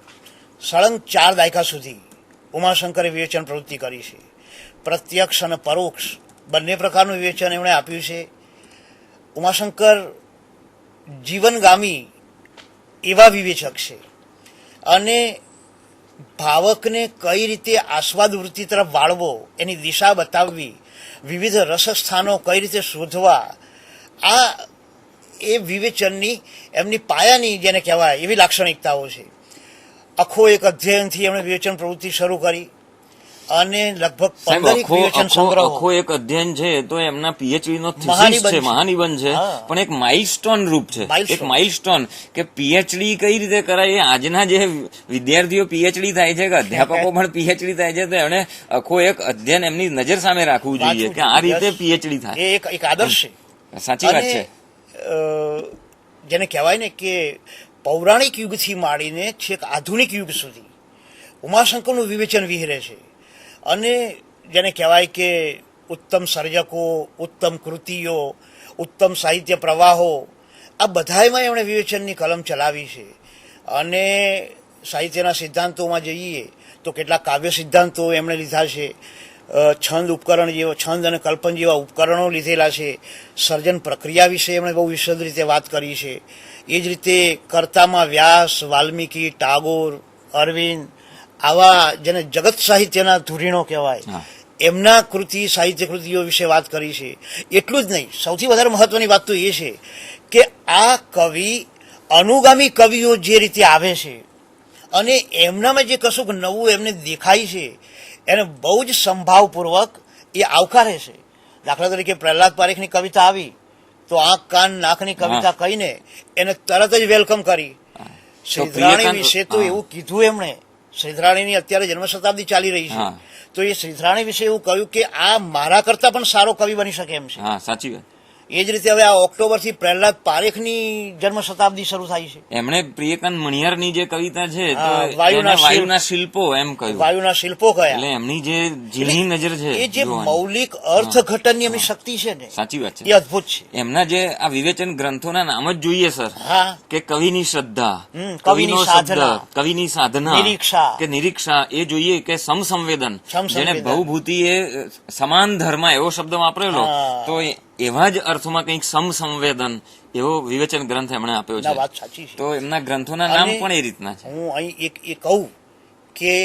સળંગ 4 દાયકા સુધી ઉમાશંકરે વિવેચન પ્રવૃત્તિ કરી છે. પ્રત્યક્ષ અને પરોક્ષ બંને પ્રકારનું વિવેચન એમણે આપ્યું છે. ઉમાશંકર જીવનગામી એવા વિવેચક છે, અને ભાવકને કઈ રીતે આસ્વાદ વૃત્તિ તરફ વાળવો, એની દિશા બતાવવી, વિવિધ રસસ્થાનો કઈ રીતે શોધવા, આ એ વિવેચનની એમની પાયાની જેને કહેવાય એવી લાક્ષણિકતાઓ છે. આખો એક અધ્યયનથી એમણે વિવેચન પ્રવૃત્તિ શરૂ કરી અને લગભગ 15 વિવેચન સંગ્રહો. આખો એક અધ્યયન છે તો એમના પીએચડી નો થીસીસ છે, મહાનિબંધ છે, પણ એક માઇલસ્ટોન રૂપ છે, એક માઇલસ્ટોન કે પીએચડી કઈ રીતે કરાય. આજના જે વિદ્યાર્થીઓ પીએચડી થાય છે કે અધ્યાપકો પણ પીએચડી થાય છે, તો એમણે આખો એક અધ્યયન એમની નજર સામે રાખવું જોઈએ કે આ રીતે પીએચડી થાય. એ એક આદર્શ છે. સાચી વાત છે. જેને કહેવાય ને કે પૌરાણિક યુગથી માંડીને છેક આધુનિક યુગ સુધી ઉમાશંકરનું વિવેચન વિહરે છે, અને જેને કહેવાય કે ઉત્તમ સર્જકો, ઉત્તમ કૃતિઓ, ઉત્તમ સાહિત્ય પ્રવાહો, આ બધામાં એમણે વિવેચનની કલમ ચલાવી છે. અને સાહિત્યના સિદ્ધાંતોમાં જઈએ તો કેટલાક કાવ્ય સિદ્ધાંતો એમણે લીધા છે, છંદ ઉપકરણ જેવા, છંદ અને કલ્પન જેવા ઉપકરણો લીધેલા છે. સર્જન પ્રક્રિયા વિશે એમણે બહુ વિશદ રીતે વાત કરી છે. એ જ રીતે કર્તામાં વ્યાસ, વાલ્મીકી, ટાગોર, અરવિંદ, આવા જેને જગત સાહિત્યના ધુરીણો કહેવાય, એમના કૃતિ, સાહિત્ય કૃતિઓ વિશે વાત કરી છે. એટલું જ નહીં, સૌથી વધારે મહત્વની વાત તો એ છે કે આ કવિ અનુગામી કવિઓ જે રીતે આવે છે અને એમનામાં જે કશુંક નવું એમને દેખાય છે એને બહુ જ સંભાવપૂર્વક એ આવકારે છે. દાખલા તરીકે પ્રહલાદ પારેખની કવિતા આવી તો આંખ કાન નાકની કવિતા કહીને એને તરત જ વેલકમ કરી. શ્રીધરાણી વિશે તો એવું કીધું એમણે, શ્રીધરાણીની અત્યારે જન્મ શતાબ્દી ચાલી રહી છે, તો એ શ્રીધરાણી વિશે એવું કહ્યું કે આ મારા કરતા પણ સારો કવિ બની શકે એમ છે. સાચી વાત. એ જ રીતે હવે આ ઓક્ટોબરથી પ્રહલાદ પારેખની જન્મ શતાબ્દી શરૂ થાય છે. એમણે પ્રિયકાંત મણિયારની જે કવિતા છે વાયુના શિલ્પો એમ કહ્યું, વાયુના શિલ્પો કયા, એટલે એમની જે ઝીણી નજર છે, એ જે મૌલિક અર્થઘટનની એમની શક્તિ છે ને, સાચી વાત છે, એ અદભુત છે. એમના જે આ વિવેચન ગ્રંથોના નામ જ જોઈએ સર, કે કવિની શ્રદ્ધા, કવિનો શબ્દ, કવિની સાધના, કે નિરીક્ષા, એ જોઈએ કે સમસંવેદન, જેને ભવભૂતિ એ સમાન ધર્મ એવો શબ્દ વાપરેલો, તો એવા જ અર્થમાં કંઈક સમસંવેદન એવો વિવેચન ગ્રંથ એમણે આપ્યો છે. વાત સાચી છે. તો એમના ગ્રંથોના નામ પણ એ રીતના છે. હું અહીં એ કહું કે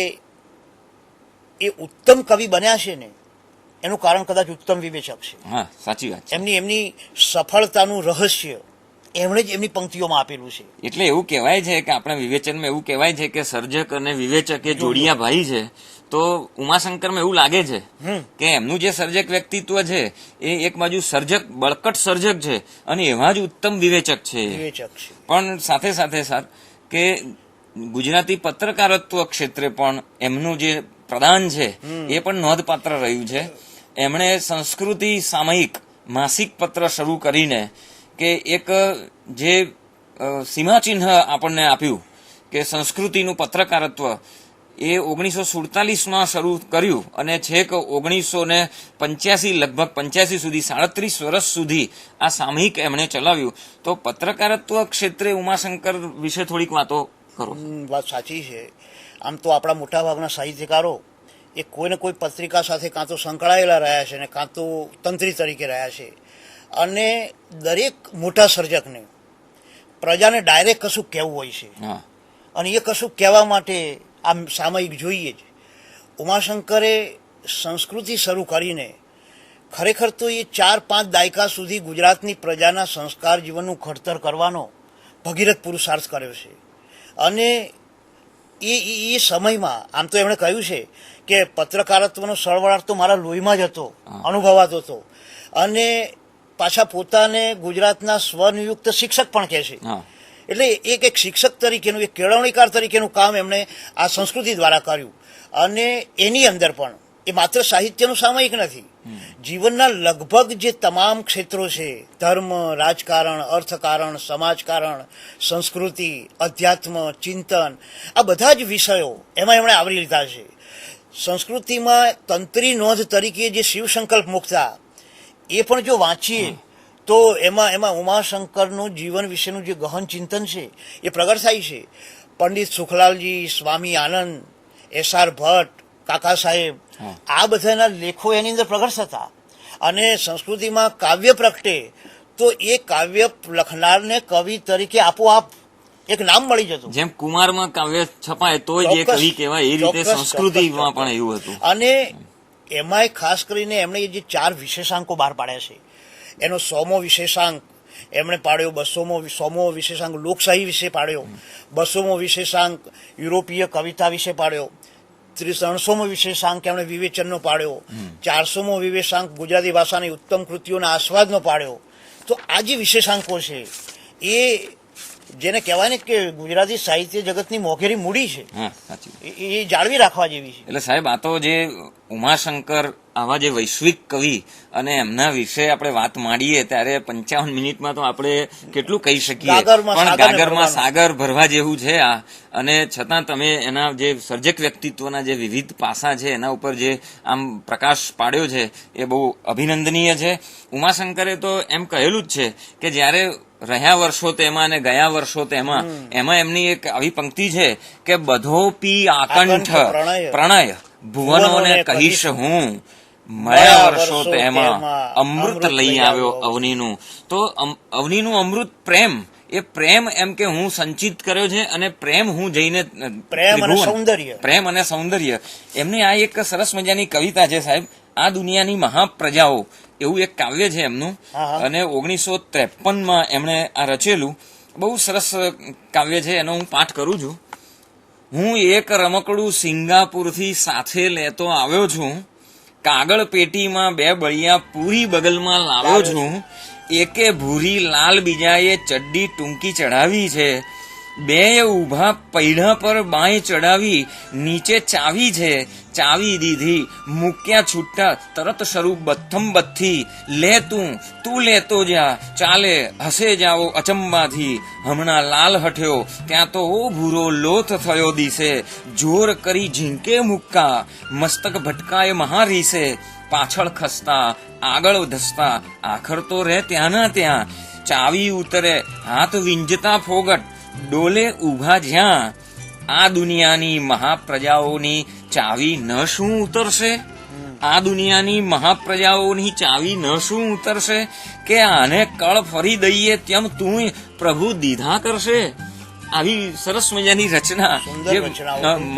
એ ઉત્તમ કવિ બન્યા છે ને એનું કારણ કદાચ ઉત્તમ વિવેચક છે. હા, સાચી વાત છે. એમની સફળતાનું રહસ્ય એમણે જ એમની પંક્તિઓમાં આપેલું છે. એટલે એવું કહેવાય છે કે આપણા વિવેચનમાં એવું કહેવાય છે કે સર્જક અને વિવેચક એ જોડિયા ભાઈ છે. તો ઉમાશંકરમાં એવું લાગે છે કે એમનું જે સર્જક વ્યક્તિત્વ છે એ એક બાજુ સર્જક, બળકટ સર્જક છે અને એવા જ ઉત્તમ વિવેચક છે. પણ સાથે સાથે સર કે ગુજરાતી પત્રકારત્વ ક્ષેત્રે પણ એમનું જે પ્રદાન છે એ પણ નોંધપાત્ર રહ્યું છે. એમણે સંસ્કૃતિ સામયિક માસિક પત્ર શરૂ કરીને કે એક જે સીમાચિહ્ન આપણને આપ્યું કે સંસ્કૃતિનું પત્રકારત્વ, એ 1947માં શરૂ કર્યું અને છેક 1985 લગભગ 85 સુધી 37 વર્ષ સુધી આ સામયિક એમણે ચલાવ્યું. તો પત્રકારત્વ ક્ષેત્રે ઉમાશંકર વિશે થોડીક વાતો કરો. વાત સાચી છે. આમ તો આપણા મોટાભાગના સાહિત્યકારો એ કોઈને કોઈ પત્રિકા સાથે કાં તો સંકળાયેલા રહ્યા છે ને કાં તો તંત્રી તરીકે રહ્યા છે, અને દરેક મોટા સર્જકને પ્રજાને ડાયરેક્ટ કશું કહેવું હોય છે, અને એ કશું કહેવા માટે આ સામયિક જોઈએ જ. ઉમાશંકરે સંસ્કૃતિ શરૂ કરીને ખરેખર તો એ 4-5 દાયકા સુધી ગુજરાતની પ્રજાના સંસ્કાર જીવનનું ઘડતર કરવાનો ભગીરથ પુરુષાર્થ કર્યો છે. અને એ સમયમાં આમ તો એમણે કહ્યું છે કે પત્રકારત્વનો સળવળાટ તો મારા લોહીમાં જ હતો, અનુભવાતો હતો, અને પાછા પોતાને ગુજરાતના સ્વનિયુક્ત શિક્ષક પણ કહે છે. એટલે એક શિક્ષક તરીકેનું, એક કેળવણીકાર તરીકેનું કામ એમણે આ સંસ્કૃતિ દ્વારા કર્યું. અને એની અંદર પણ એ માત્ર સાહિત્યનું સામયિક નથી, જીવનના લગભગ જે તમામ ક્ષેત્રો છે, ધર્મ, રાજકારણ, અર્થકારણ, સમાજકારણ, સંસ્કૃતિ, અધ્યાત્મ, ચિંતન, આ બધા જ વિષયો એમાં એમણે આવરી લીધા છે. સંસ્કૃતિમાં તંત્રી નોંધ તરીકે જે શિવસંકલ્પ મુકતા, એ પણ જો વાંચીએ તો એમાં ઉમાશંકરનું જીવન વિશેનું જે ગહન ચિંતન છે એ પ્રગટ થાય છે. પંડિત સુખલાલજી, સ્વામી આનંદ, SR ભટ્ટ, કાકા સાહેબ, આ બધાના લેખો એની અંદર પ્રગટ થતા. અને સંસ્કૃતિમાં કાવ્ય પ્રગટે તો એ કાવ્ય લખનારને કવિ તરીકે આપોઆપ એક નામ મળી જતું. જેમ કુમારમાં કાવ્ય છપાય તો જ એ કવિ કહેવાય, એ રીતે સંસ્કૃતિમાં પણ એવું હતું. અને એમાંય ખાસ કરીને એમણે જે 4 વિશેષાંકો બહાર પાડ્યા છે, એનો 100મો વિશેષાંક એમણે પાડ્યો, 100મો વિશેષાંક લોકશાહી વિશે પાડ્યો, 200મો વિશેષાંક યુરોપીય કવિતા વિશે પાડ્યો, 300મો વિશેષાંક એમણે વિવેચનનો પાડ્યો, 400મો વિશેષાંક ગુજરાતી ભાષાની ઉત્તમ કૃતિઓના આસ્વાદનો પાડ્યો. તો આ જે વિશેષાંકો છે એ જેને કહેવાય ને કે ગુજરાતી સાહિત્ય જગતની મોઘેરી મૂડી છે, એ જાળવી રાખવા જેવી છે. એટલે સાહેબ, આ તો જે ઉમાશંકર આવા જે વૈશ્વિક કવિ અને એમના વિશે આપણે વાત માંડીએ ત્યારે 55 મિનિટમાં તો આપણે કેટલું કહી શકીએ, પણ ગાગરમાં સાગર ભરવા જેવું છે આ. અને છતાં તમે એના જે સર્જક વ્યક્તિત્વના જે વિવિધ પાસા છે એના ઉપર જે આમ પ્રકાશ પાડ્યો છે એ બહુ અભિનંદનીય છે. ઉમાશંકરે તો એમ કહેલું જ છે કે જ્યારે રહ્યા વર્ષો તેમાં અને ગયા વર્ષો તેમાં, એમાં એમની એક આવી પંક્તિ છે કે બધો પી આકંઠ પ્રણય ભુવનોને કહીશ હું, મળ્યા વર્ષો તેમાં અમૃત લઈ આવ્યો અવનીનું. તો અવનીનું અમૃત પ્રેમ, એ પ્રેમ એમ કે હું સંચિત કર્યો છે, અને પ્રેમ હું જઈને પ્રેમ અને સૌંદર્ય. એમની આ એક સરસ મજાની કવિતા છે સાહેબ, આ દુનિયાની મહાપ્રજાઓ એવું એક કાવ્ય છે એમનું, અને 1953માં એમણે આ રચેલું. બહુ સરસ કાવ્ય છે, એનો હું પાઠ કરું છું. હું એક રમકડું સિંગાપુરથી સાથે લેતો આવ્યો છું, કાગળ પેટીમાં 2 બળિયા પૂરી બગલમાં લાવ્યો છું, એકે ભૂરી લાલ બીજાએ ચડ્ડી ટૂંકી ચઢાવી છે, 2 ઊભા પૈડા પર બાંય ચડાવી નીચે ચાવી છે, ચાવી દીધી મૂક્યા છૂટા તરત શરૂ બથમ બથ્થી, લે તું લેતો જા ચાલે હસે જાઓ અચંબાથી, હમણાં લાલ હઠ્યો ત્યાં તો ભૂરો લોથ થયો દિશે, જોર કરી ઝીંકે મુક્કા મસ્તક ભટકાય મહારીસે, પાછળ ખસતા આગળ ધસતા આખર તો રહે ત્યાંના ત્યાં, ચાવી ઉતરે હાથ વિંજતા ફોગટ ડોલે ઊભા જ્યાં, આ દુનિયાની મહાપ્રજાઓની ચાવી ન શું ઉતરશે, આ દુનિયાની મહાપ્રજાઓની ચાવી ન શું ઉતરશે, કે આને કળ ફરી દઈએ તેમ તું પ્રભુ દીધા કરશે. આવી સરસ મજાની રચના,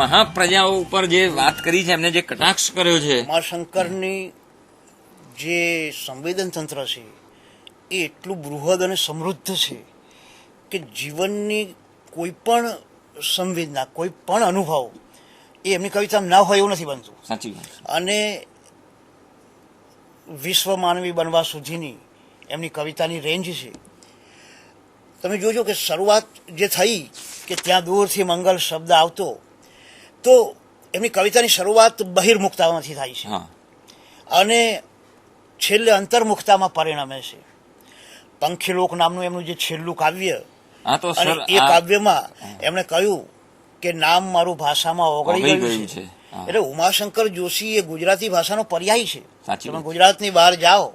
મહાપ્રજાઓ ઉપર જે વાત કરી છે, એમને જે કટાક્ષ કર્યો છે. ઉમાશંકરની જે સંવેદન તંત્ર છે એ એટલું બૃહદ અને સમૃદ્ધ છે કે જીવનની કોઈ પણ સંવેદના, કોઈ પણ અનુભવ એ એમની કવિતામાં ના હોય એવું નથી બનતું. સાચી વાત. અને વિશ્વ માનવી બનવા સુધીની એમની કવિતાની રેન્જ છે. તમે જોજો કે શરૂઆત જે થઈ કે ત્યાં દૂરથી મંગલ શબ્દ આવતો, તો એમની કવિતાની શરૂઆત બહિર્મુખતામાંથી થાય છે અને છેલ્લે અંતર્મુખતામાં પરિણમે છે. પંખીલોક નામનું એમનું જે છેલ્લું કાવ્ય, અને એ કાવ્યમાં એમણે કહ્યું કે નામ મારું ભાષામાં ઓગળી ગયું છે. એટલે ઉમાશંકર જોશી એ ગુજરાતી ભાષાનો પર્યાય છે. તમે ગુજરાતની બહાર જાઓ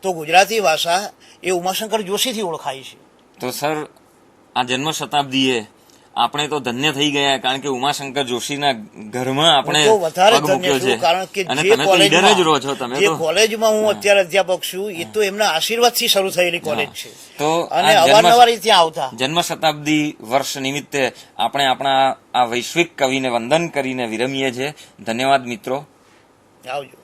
તો ગુજરાતી ભાષા એ ઉમાશંકર જોશીથી ઓળખાય છે. તો સર, આ જન્મ શતાબ્દીએ આપણે તો ધન્ય થઈ ગયા, કારણ કે ઉમાશંકર જોશીના ઘરમાં આપણે હું તો વધારે પગ ધન્ય મૂક્યો છું, છે. કારણ કે અને જે તમે તો ઈડર જ રહો કોલેજમાં છો, તમે જે તો કોલેજમાં હું અત્યારે અધ્યાપક છું એ તો એમના આશીર્વાદથી શરૂ થયેલી કોલેજ છે તો અને આ અવારનવાર ઈ ત્યાં આવતા. જન્મ શતાબ્દી વર્ષ નિમિત્તે આપણે આપણા આ વૈશ્વિક કવિને વંદન કરીને વિરમીએ છીએ. ધન્યવાદ મિત્રો. આવજો.